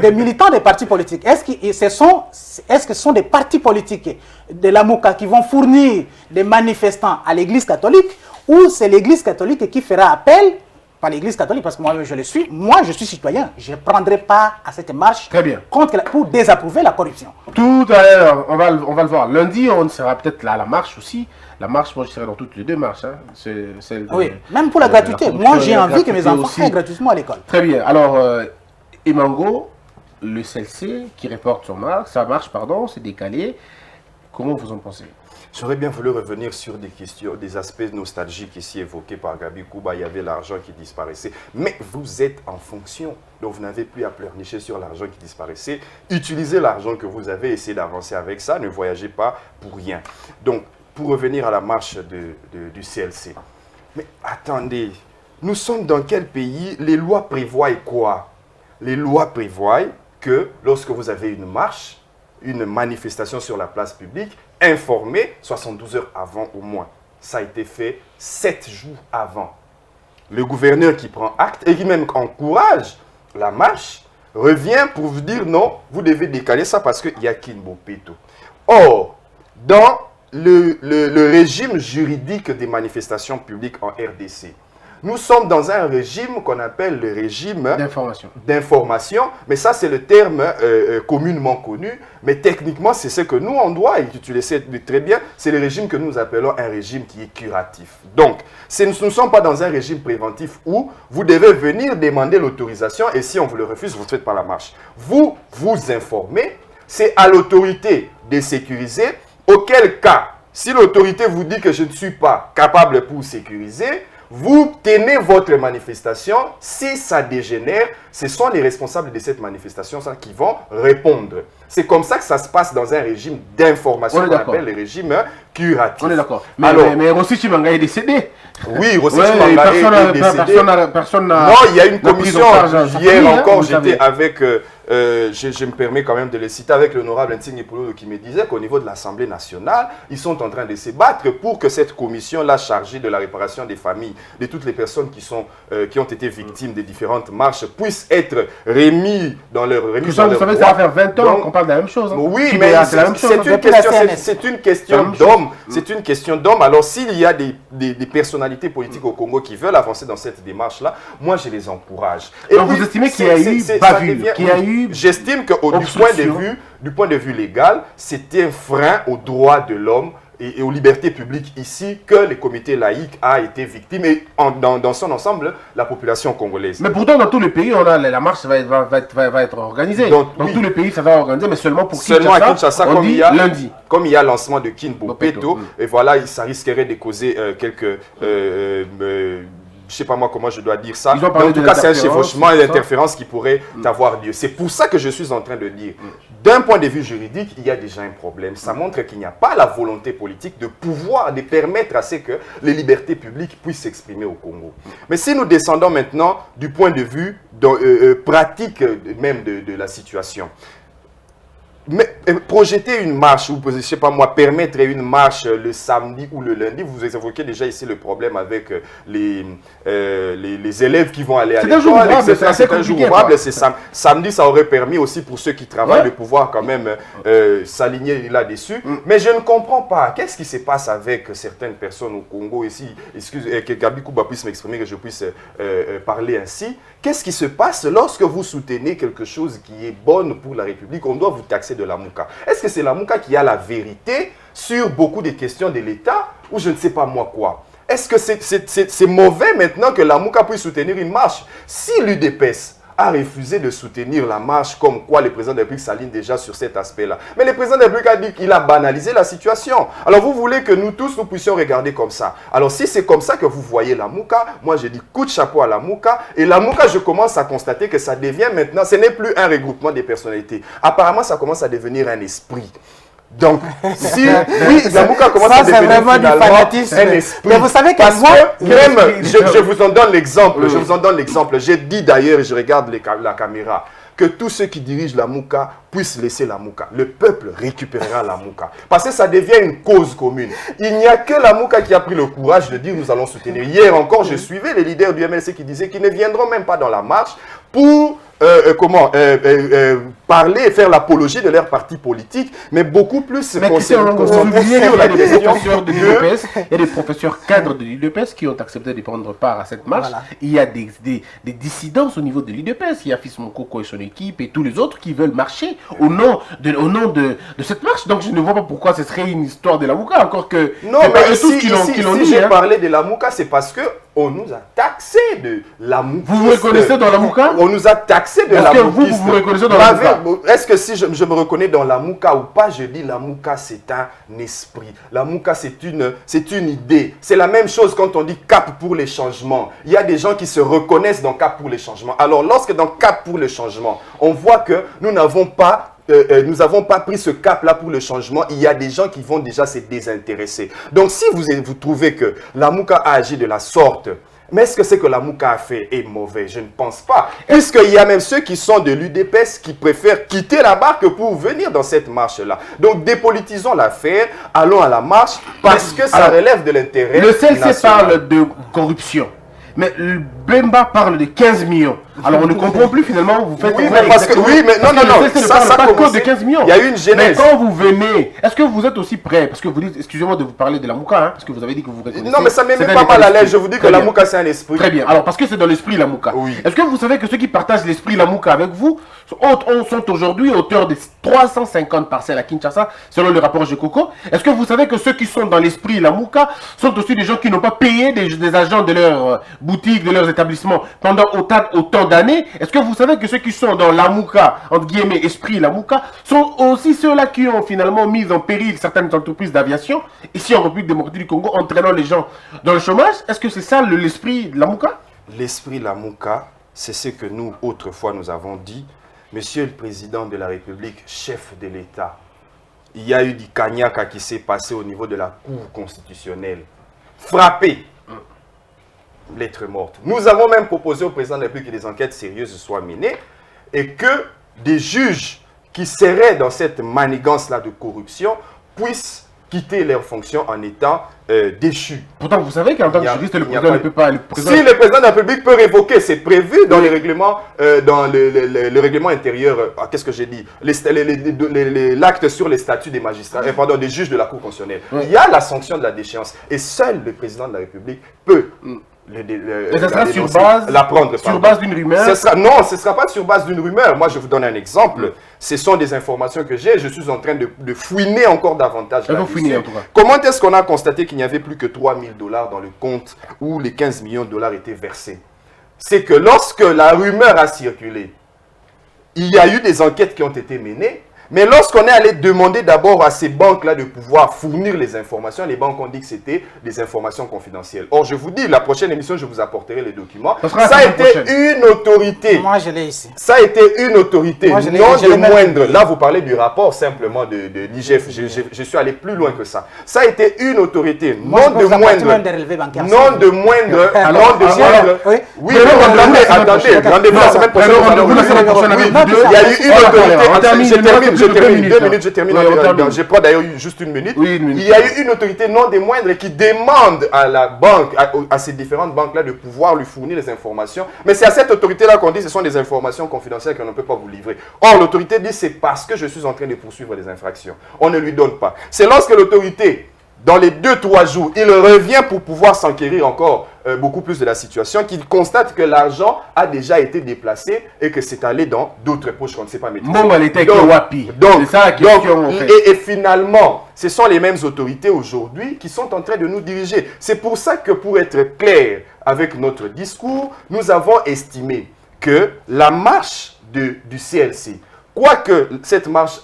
des militants des partis politiques. Est-ce que ce sont des partis politiques de la Mouka qui vont fournir des manifestants à l'Église catholique, ou c'est l'Église catholique qui fera appel, pas l'Église catholique, parce que moi je le suis, moi je suis citoyen, je ne prendrai pas à cette marche pour désapprouver la corruption. Tout à l'heure, on va le voir. Lundi, on sera peut-être là à la marche aussi. La marche, moi je serai dans toutes les deux marches. Hein. Oui, même pour la gratuité. Moi j'ai envie que mes enfants aillent gratuitement à l'école. Très bien. Alors, Imango, le CLC qui reporte sa marche, c'est décalé. Comment vous en pensez? J'aurais bien voulu revenir sur des questions, des aspects nostalgiques ici évoqués par Gabi Kouba. Il y avait l'argent qui disparaissait. Mais vous êtes en fonction, donc vous n'avez plus à pleurnicher sur l'argent qui disparaissait. Utilisez l'argent que vous avez, essayez d'avancer avec ça. Ne voyagez pas pour rien. Donc, pour revenir à la marche du CLC. Mais attendez, nous sommes dans quel pays? Les lois prévoient quoi? Les lois prévoient que lorsque vous avez une marche, une manifestation sur la place publique, informez 72 heures avant au moins. Ça a été fait 7 jours avant. Le gouverneur qui prend acte et qui même encourage la marche revient pour vous dire non, vous devez décaler ça parce qu'il y a Kinbo Peto. Or, dans le régime juridique des manifestations publiques en RDC, nous sommes dans un régime qu'on appelle le régime d'information. Mais ça, c'est le terme communément connu. Mais techniquement, c'est ce que nous, on doit, et tu le sais très bien, c'est le régime que nous appelons un régime qui est curatif. Donc, nous ne sommes pas dans un régime préventif où vous devez venir demander l'autorisation et si on vous le refuse, vous ne faites pas la marche. Vous vous informez, c'est à l'autorité de sécuriser, auquel cas, si l'autorité vous dit que je ne suis pas capable pour sécuriser, vous tenez votre manifestation. Si ça dégénère, ce sont les responsables de cette manifestation qui vont répondre. C'est comme ça que ça se passe dans un régime d'information qu'on appelle le régime curatif. On est d'accord. Mais Rossi Chimanga est décédé. Oui, Rossi Chimanga est décédé. Personne n'a... Non, il y a une commission. Hier encore, j'étais avec... je me permets quand même de le citer avec l'honorable Ntingi Poulo qui me disait qu'au niveau de l'Assemblée nationale, ils sont en train de se battre pour que cette commission-là chargée de la réparation des familles, de toutes les personnes qui ont été victimes des différentes marches, puissent être remis dans leur droit. Vous savez, ça va faire 20 ans qu'on parle de la même chose. Hein. Oui, mais c'est une question d'homme. C'est une question d'homme. Alors, s'il y a des personnalités politiques au Congo qui veulent avancer dans cette démarche-là, moi, je les encourage. Et donc, vous estimez qu'il y a eu bavure, qu'il y a eu... J'estime que du point de vue légal, c'était un frein aux droits de l'homme et aux libertés publiques ici que le comité laïque a été victime et dans son ensemble, la population congolaise. Mais pourtant, dans tous les pays, la marche va être organisée. Dans tous les pays, ça va être organisé, mais seulement pour Kinshasa. Seulement à Kinshasa, lundi. Comme il y a lancement de Kinbo Peto, et voilà, ça risquerait de causer quelques... je ne sais pas moi comment je dois dire ça. En tout cas, c'est un chevauchement et d'interférence qui pourrait avoir lieu. C'est pour ça que je suis en train de dire, d'un point de vue juridique, il y a déjà un problème. Ça montre qu'il n'y a pas la volonté politique de permettre à ce que les libertés publiques puissent s'exprimer au Congo. Mais si nous descendons maintenant du point de vue pratique même de la situation, mais projeter une marche, ou je sais pas moi, permettre une marche le samedi ou le lundi, vous évoquez déjà ici le problème avec les élèves qui vont aller à l'école, c'est un jour ouvrable, c'est samedi, ça aurait permis aussi pour ceux qui travaillent de pouvoir quand même s'aligner là-dessus. Mais je ne comprends pas, qu'est-ce qui se passe avec certaines personnes au Congo ici, que Gabi Kouba puisse m'exprimer, que je puisse parler ainsi. Qu'est-ce qui se passe lorsque vous soutenez quelque chose qui est bonne pour la République? On doit vous taxer de la Mouka. Est-ce que c'est la Mouka qui a la vérité sur beaucoup des questions de l'État ou je ne sais pas moi quoi? Est-ce que c'est mauvais maintenant que la Mouka puisse soutenir une marche? Si l'UDPS a refusé de soutenir la marche, comme quoi le président de la République s'aligne déjà sur cet aspect-là. Mais le président de la République a dit qu'il a banalisé la situation. Alors vous voulez que nous tous, nous puissions regarder comme ça. Alors si c'est comme ça que vous voyez la Mouka, moi je dis coup de chapeau à la Mouka. Et la Mouka, je commence à constater que ça devient maintenant, ce n'est plus un regroupement des personnalités. Apparemment, ça commence à devenir un esprit. Donc, si oui, la Mouka commence à devenir vraiment finalement du fanatisme. un esprit. Mais vous savez parce que même, je vous en donne l'exemple, je vous en donne l'exemple. J'ai dit d'ailleurs, et je regarde la caméra, que tous ceux qui dirigent la Mouka puissent laisser la Mouka. Le peuple récupérera la Mouka. Parce que ça devient une cause commune. Il n'y a que la Mouka qui a pris le courage de dire nous allons soutenir. Hier encore, je suivais les leaders du MLC qui disaient qu'ils ne viendront même pas dans la marche pour parler et faire l'apologie de leur parti politique, mais beaucoup plus se concentrer sur la question de l'UDPS. Il y a des professeurs cadres de l'UDPS qui ont accepté de prendre part à cette marche. Voilà. Il y a des dissidences au niveau de l'UDPS. Il y a Fils Mokoko et son équipe et tous les autres qui veulent marcher au nom de cette marche. Donc je ne vois pas pourquoi ce serait une histoire de la Mouka, encore que... Non, mais ici, si j'ai parlé de la Mouka, c'est parce que on nous a taxé de la Mouka. Vous vous reconnaissez dans la Mouka? On nous a taxé de la Mouka. Est-ce que vous reconnaissez dans la Mouka? Est-ce que si je me reconnais dans la Mouka ou pas, je dis la Mouka c'est un esprit. La Mouka c'est une idée. C'est la même chose quand on dit cap pour les changements. Il y a des gens qui se reconnaissent dans cap pour les changements. Alors lorsque dans cap pour les changements, on voit que nous n'avons pas pris ce cap-là pour le changement, il y a des gens qui vont déjà se désintéresser. Donc si vous trouvez que la Mouka a agi de la sorte, mais est-ce que c'est que la Mouka a fait est mauvais? Je ne pense pas. Puisqu'il y a même ceux qui sont de l'UDPS qui préfèrent quitter la barque pour venir dans cette marche-là. Donc dépolitisons l'affaire, allons à la marche parce que ça relève de l'intérêt national. Le CLC parle de corruption. Mais Bemba parle de 15 millions. Alors on ne comprend plus finalement, vous faites... Oui, mais parce que... Oui, mais non, ça pas que de 15 millions. Il y a eu une genèse. Mais quand vous venez, est-ce que vous êtes aussi prêt? Parce que vous dites, excusez-moi de vous parler de la Mouka, hein, parce que vous avez dit que vous reconnaissez... Non, mais ça ne met pas mal à l'aise. Je vous dis que la Mouka, c'est un esprit. Très bien. Alors, parce que c'est dans l'esprit la Mouka. Oui. Est-ce que vous savez que ceux qui partagent l'esprit la Mouka avec vous sont aujourd'hui auteurs de 350 parcelles à Kinshasa, selon le rapport Jekoko? Est-ce que vous savez que ceux qui sont dans l'esprit la Mouka sont aussi des gens qui n'ont pas payé des agents de leur boutique, de leurs établissements pendant autant d'années? Est-ce que vous savez que ceux qui sont dans la Mouka, entre guillemets, esprit la Mouka, sont aussi ceux-là qui ont finalement mis en péril certaines entreprises d'aviation, ici en République démocratique du Congo, entraînant les gens dans le chômage? Est-ce que c'est ça l'esprit de la Mouka? L'esprit de la Mouka, c'est ce que nous, autrefois, nous avons dit. Monsieur le Président de la République, chef de l'État, il y a eu du Kanyaka qui s'est passé au niveau de la Cour constitutionnelle. Frappé. Lettre morte. Nous avons même proposé au président de la République que des enquêtes sérieuses soient menées et que des juges qui seraient dans cette manigance-là de corruption puissent quitter leurs fonctions en étant déchus. Pourtant, vous savez qu'en tant que juriste, le président ne peut pas... Si le président de la République peut révoquer, c'est prévu dans les règlements, dans le règlement intérieur, qu'est-ce que j'ai dit, l'acte sur les statuts des magistrats, pardon, des juges de la Cour constitutionnelle. Il y a la sanction de la déchéance et seul le président de la République peut... ça sera sur base d'une rumeur? Non, ce ne sera pas sur base d'une rumeur. Moi, je vous donne un exemple. Ce sont des informations que j'ai. Je suis en train de fouiner encore davantage. Comment est-ce qu'on a constaté qu'il n'y avait plus que 3 000 $ dans le compte où les 15 millions de dollars étaient versés? C'est que lorsque la rumeur a circulé, il y a eu des enquêtes qui ont été menées. Mais lorsqu'on est allé demander d'abord à ces banques-là de pouvoir fournir les informations, les banques ont dit que c'était des informations confidentielles. Or, je vous dis, la prochaine émission, je vous apporterai les documents. Ça a été une autorité. Moi, je l'ai ici. Ça a été une autorité, non de moindre. Là, vous parlez du rapport simplement de l'IGF. Je suis allé plus loin que ça. Ça a été une autorité, non de moindre. Non de moindre. Non de moindre. Oui, attendez. La semaine prochaine, il y a eu une autorité. Je termine. je termine. Oui, Je prends d'ailleurs juste une minute. Oui, une minute. Il y a eu une autorité non des moindres qui demande à la banque, à ces différentes banques-là, de pouvoir lui fournir les informations. Mais c'est à cette autorité-là qu'on dit que ce sont des informations confidentielles qu'on ne peut pas vous livrer. Or, l'autorité dit c'est parce que je suis en train de poursuivre les infractions. On ne lui donne pas. C'est lorsque l'autorité, dans les 2-3 jours, il revient pour pouvoir s'enquérir encore beaucoup plus de la situation, qu'il constate que l'argent a déjà été déplacé et que c'est allé dans d'autres poches qu'on ne sait pas maîtriser. Bon, elle était wapi. C'est ça la question, en fait. Et finalement, ce sont les mêmes autorités aujourd'hui qui sont en train de nous diriger. C'est pour ça que, pour être clair avec notre discours, nous avons estimé que la marche du CLC, quoique cette marche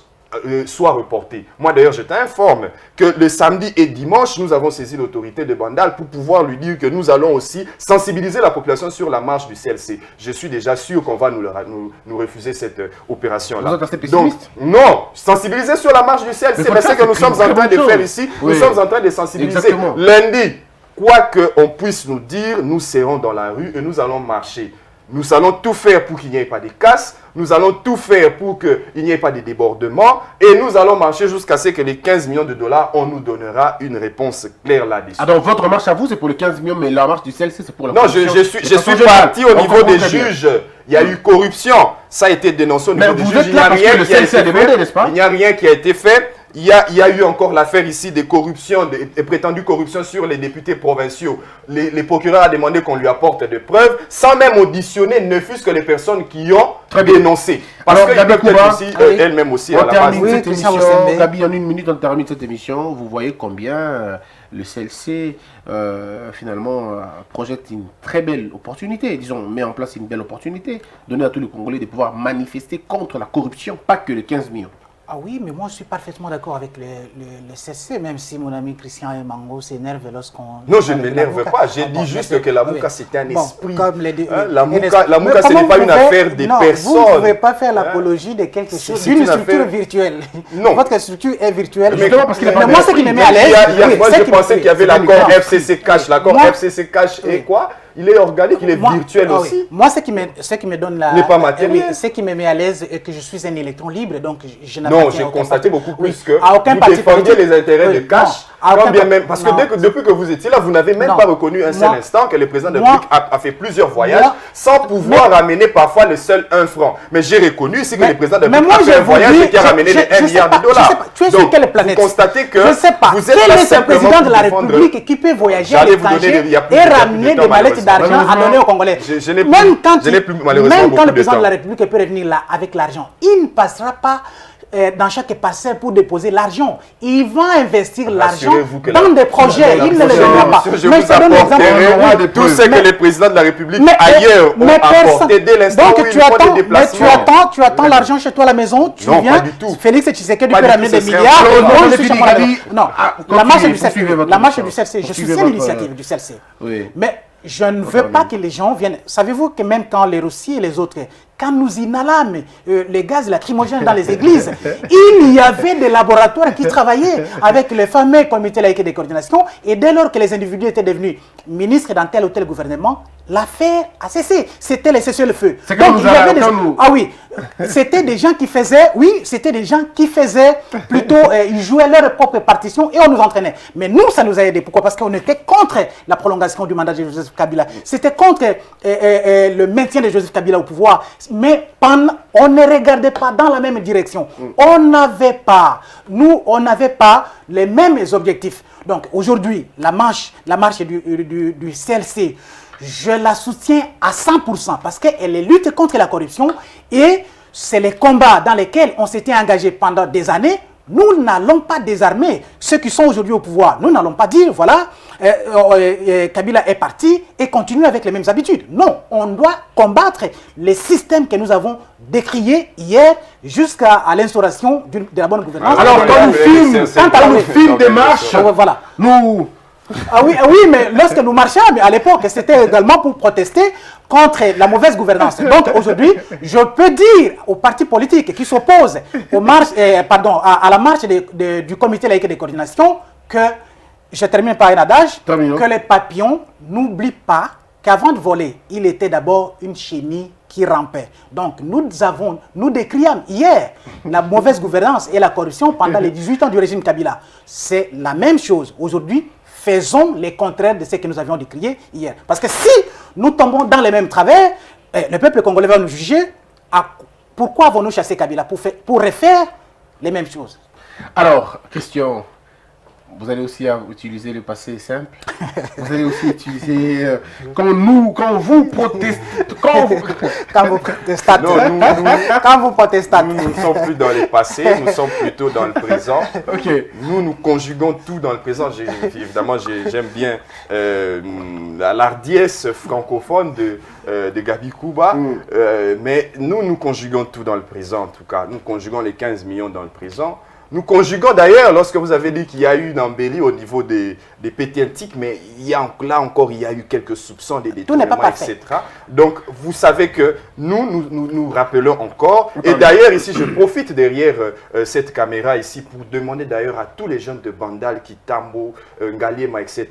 soit reportée. Moi d'ailleurs je t'informe que le samedi et dimanche nous avons saisi l'autorité de Bandal pour pouvoir lui dire que nous allons aussi sensibiliser la population sur la marche du CLC. Je suis déjà sûr qu'on va nous refuser cette opération là. Vous êtes assez pessimiste? Donc non, sensibiliser sur la marche du CLC, c'est ce que nous sommes en train de faire ici. Oui. Nous sommes en train de sensibiliser. Exactement. Lundi, quoi qu'on puisse nous dire, nous serons dans la rue et nous allons marcher. Nous allons tout faire pour qu'il n'y ait pas de casse. Nous allons tout faire pour qu'il n'y ait pas de débordement. Et nous allons marcher jusqu'à ce que les 15 millions de dollars, on nous donnera une réponse claire là-dessus. Ah, donc votre marche à vous, c'est pour les 15 millions, mais la marche du CLC, c'est pour la Non, corruption. je suis parti au niveau des juges. Il y a eu corruption. Ça a été dénoncé au niveau des juges. Il n'y a rien qui a été fait. Il n'y a rien qui a été fait. Il y a eu encore l'affaire ici des corruptions, des prétendues corruptions sur les députés provinciaux. Les procureurs ont demandé qu'on lui apporte des preuves, sans même auditionner, ne fût-ce que les personnes qui ont dénoncé. Parce qu'elle peut être aussi, elle-même aussi, à la base. On termine cette émission. Gabi, en une minute, on termine cette émission. Vous voyez combien le CLC, finalement, projette une très belle opportunité. Disons, met en place une belle opportunité. Donner à tous les Congolais de pouvoir manifester contre la corruption, pas que les 15 millions. Ah oui, mais moi je suis parfaitement d'accord avec le CC, même si mon ami Christian Mango s'énerve lorsqu'on... Non, je ne m'énerve pas, j'ai dit juste que la Mouka c'était un esprit. Comme les deux, la Mouka ce n'est pas une affaire des personnes. Vous ne pouvez pas faire l'apologie de quelque chose, d'une structure virtuelle. Non. Votre structure est virtuelle. Justement, parce qu'il mais moi, ce qui me met à l'aise... Moi je pensais qu'il y avait l'accord FCC Cash. L'accord FCC Cash est quoi? Il est organique, il est virtuel aussi. Moi, ce qui me donne la... n'est pas matériel. Ce qui me met à l'aise est que je suis un électron libre, donc je n'ai Non, j'ai constaté beaucoup plus que vous défendiez les intérêts de Cash. Parce que depuis que vous étiez là, vous n'avez même pas reconnu un seul instant que le président de la République a fait plusieurs voyages sans pouvoir ramener parfois le seul 1 franc. Mais j'ai reconnu ici que le président de la République a fait un voyage qui a ramené les 1 milliard de dollars. Tu es sur quelle planète? Vous constatez que je ne sais pas. Vous êtes quel là est ce président de la simplement pour République qui peut voyager à l'étranger et ramener des mallettes d'argent à donner aux Congolais? Même quand le président de la République peut revenir là avec l'argent, il ne passera pas dans chaque passeur pour déposer l'argent. Il va investir l'argent dans des projets. Il ne le donnera pas. Mais je donne l'exemple de tout ce que les présidents de la République ailleurs ont apporté dès l'instant où ils font des déplacements. Tu attends l'argent chez toi à la maison, tu viens. Pas du tout. Félix Tshisekedi peut ramener des milliards. Non, la marche du CLC, je soutiens l'initiative du CLC. Mais je ne veux pas que les gens viennent. Savez-vous que même quand les Roussi et les autres, quand nous inhalâmes les gaz lacrymogènes dans les églises, il y avait des laboratoires qui travaillaient avec le fameux comité laïque de coordination. Et dès lors que les individus étaient devenus ministres dans tel ou tel gouvernement, l'affaire a cessé. C'était les cessez-le-feu. Ah oui, c'était des gens qui faisaient, plutôt, ils jouaient leur propre partition et on nous entraînait. Mais nous, ça nous a aidé. Pourquoi? Parce qu'on était contre la prolongation du mandat de Joseph Kabila. C'était contre le maintien de Joseph Kabila au pouvoir. Mais on ne regardait pas dans la même direction. On n'avait pas les mêmes objectifs. Donc aujourd'hui, la marche du CLC, je la soutiens à 100% parce qu'elle est lutte contre la corruption et c'est les combats dans lesquels on s'était engagé pendant des années. Nous n'allons pas désarmer ceux qui sont aujourd'hui au pouvoir. Nous n'allons pas dire, voilà, Kabila est parti et continue avec les mêmes habitudes. Non, on doit combattre les systèmes que nous avons décriés hier jusqu'à l'instauration de la bonne gouvernance. Alors, quand nous filmons des marches, voilà. nous... Ah oui, mais lorsque nous marchions, à l'époque, c'était également pour protester contre la mauvaise gouvernance. Donc aujourd'hui, je peux dire aux partis politiques qui s'opposent à la marche du comité laïque de coordination que, je termine par un adage, que les papillons n'oublient pas qu'avant de voler, il était d'abord une chenille qui rampaient. Donc nous décrions hier la mauvaise gouvernance et la corruption pendant les 18 ans du régime Kabila. C'est la même chose. Aujourd'hui, faisons les contraires de ce que nous avions décrié hier. Parce que si nous tombons dans les mêmes travers, le peuple congolais va nous juger. Pourquoi avons-nous chassé Kabila? Pour refaire les mêmes choses. Alors, question. Vous allez aussi utiliser le passé simple. Vous allez aussi utiliser quand vous protestez. Quand vous protestez. Quand vous protestez. Nous ne sommes plus dans le passé, nous sommes plutôt dans le présent. Okay. Nous conjuguons tout dans le présent. Évidemment, j'aime bien l'ardiesse francophone de Gabi Kuba. Mais nous conjuguons tout dans le présent, en tout cas. Nous conjuguons les 15 millions dans le présent. Nous conjuguons d'ailleurs, lorsque vous avez dit qu'il y a eu une embellie au niveau des pétientiques, mais là encore, il y a eu quelques soupçons, des détournements, etc. Donc, vous savez que nous rappelons encore. Et d'ailleurs, ici, je profite derrière cette caméra ici pour demander d'ailleurs à tous les jeunes de Bandal, Kitambo, Ngaliema, etc.,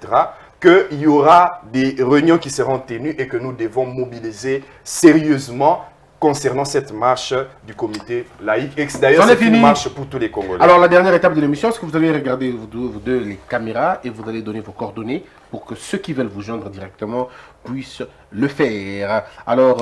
qu'il y aura des réunions qui seront tenues et que nous devons mobiliser sérieusement concernant cette marche du comité laïque. Et d'ailleurs, c'est une marche pour tous les Congolais. Alors, la dernière étape de l'émission, c'est que vous allez regarder vous deux les caméras et vous allez donner vos coordonnées pour que ceux qui veulent vous joindre directement puissent le faire. Alors,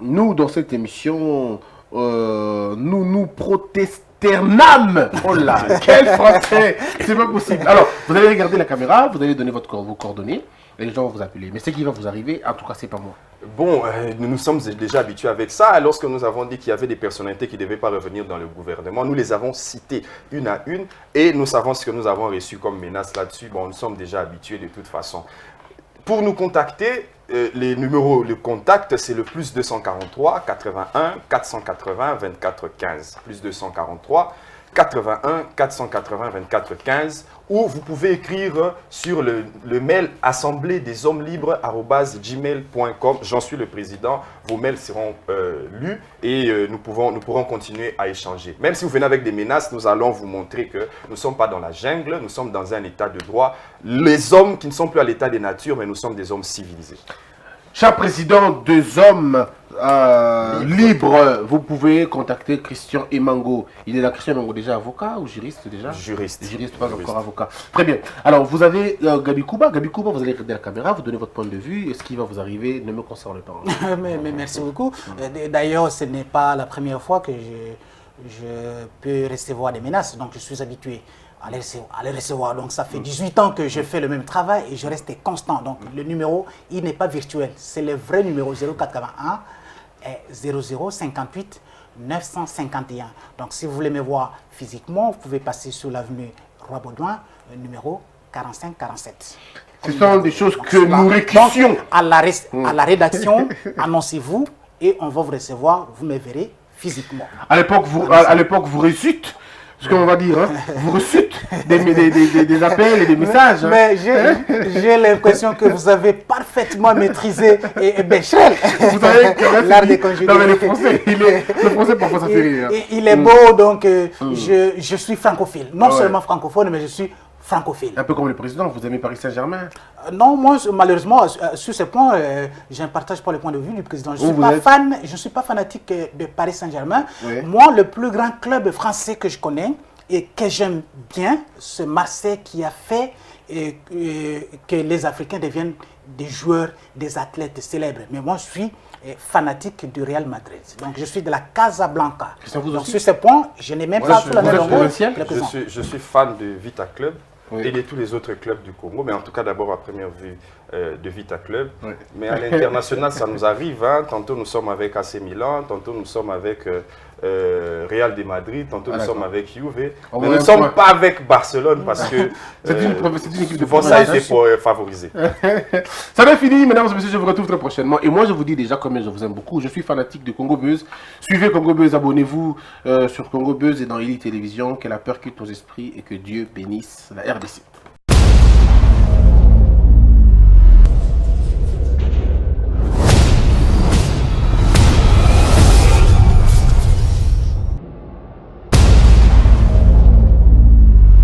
nous, dans cette émission, nous protesternâmes. Oh là, quel français! C'est pas possible. Alors, vous allez regarder la caméra, vous allez donner vos coordonnées et les gens vont vous appeler. Mais ce qui va vous arriver, en tout cas, c'est pas moi. Bon, nous sommes déjà habitués avec ça. Lorsque nous avons dit qu'il y avait des personnalités qui ne devaient pas revenir dans le gouvernement, nous les avons citées une à une et nous savons ce que nous avons reçu comme menace là-dessus. Bon, nous sommes déjà habitués de toute façon. Pour nous contacter, les numéros, le contact, c'est le plus 243 81 480 24 15. Plus 243 81 480 24 15, ou vous pouvez écrire sur le mail assemblée des hommes libres@gmail.com. J'en suis le président. Vos mails seront lus et nous pourrons continuer à échanger. Même si vous venez avec des menaces, nous allons vous montrer que nous ne sommes pas dans la jungle, nous sommes dans un état de droit. Les hommes qui ne sont plus à l'état des natures, mais nous sommes des hommes civilisés. Cher président, deux hommes libres, vous pouvez contacter Christian Emango. Il est là, Christian Emango, déjà avocat ou juriste déjà? Juriste. Juriste, pas encore avocat. Très bien. Alors, vous avez Gabi Kuba. Gabi Kuba, vous allez regarder la caméra, vous donnez votre point de vue. Et ce qui va vous arriver ne me concerne pas. mais merci beaucoup. D'ailleurs, ce n'est pas la première fois que je peux recevoir des menaces. Donc, je suis habitué à les recevoir. Donc, ça fait 18 ans que je fais le même travail et je reste constant. Donc, le numéro, il n'est pas virtuel. C'est le vrai numéro 081 00 58 951. Donc, si vous voulez me voir physiquement, vous pouvez passer sur l'avenue Roi-Baudouin, numéro 4547. Ce sont des choses que nous récussions. À la rédaction, annoncez-vous et on va vous recevoir. Vous me verrez physiquement. À l'époque, vous récitez. Ce qu'on va dire, hein, vous recevez des appels et des messages. Hein. Mais j'ai l'impression que vous avez parfaitement maîtrisé Béchel. Vous savez l'art des conjugués. Non, mais le français parfois ça fait rire. Il est beau, donc je suis francophile. Non seulement francophone, mais je suis francophile. Un peu comme le président, vous aimez Paris Saint-Germain? Non, moi, malheureusement, sur ce point, je ne partage pas le point de vue du président. Je ne suis pas fanatique de Paris Saint-Germain. Oui. Moi, le plus grand club français que je connais et que j'aime bien, c'est Marseille qui a fait que les Africains deviennent des joueurs, des athlètes célèbres. Mais moi, je suis fanatique du Real Madrid. Donc, je suis de la Casablanca. Donc, sur ce point, je n'ai même pas tout la même longueur. Je suis fan de Vita Club. Oui. Et de tous les autres clubs du Congo, mais en tout cas d'abord à première vue de Vita Club. Oui. Mais à l'international, ça nous arrive. Hein. Tantôt nous sommes avec AC Milan, tantôt nous sommes avec Real de Madrid, tantôt nous sommes avec Juve. Mais nous ne sommes pas avec Barcelone parce que c'est une équipe de souvent ça a été pour favoriser. Ça va fini, mesdames et messieurs, je vous retrouve très prochainement. Et moi je vous dis déjà combien je vous aime beaucoup. Je suis fanatique de Congo Buzz. Suivez Congo Buzz, abonnez-vous sur Congo Buzz et dans Elite Télévision. Que la peur quitte nos esprits et que Dieu bénisse la RDC.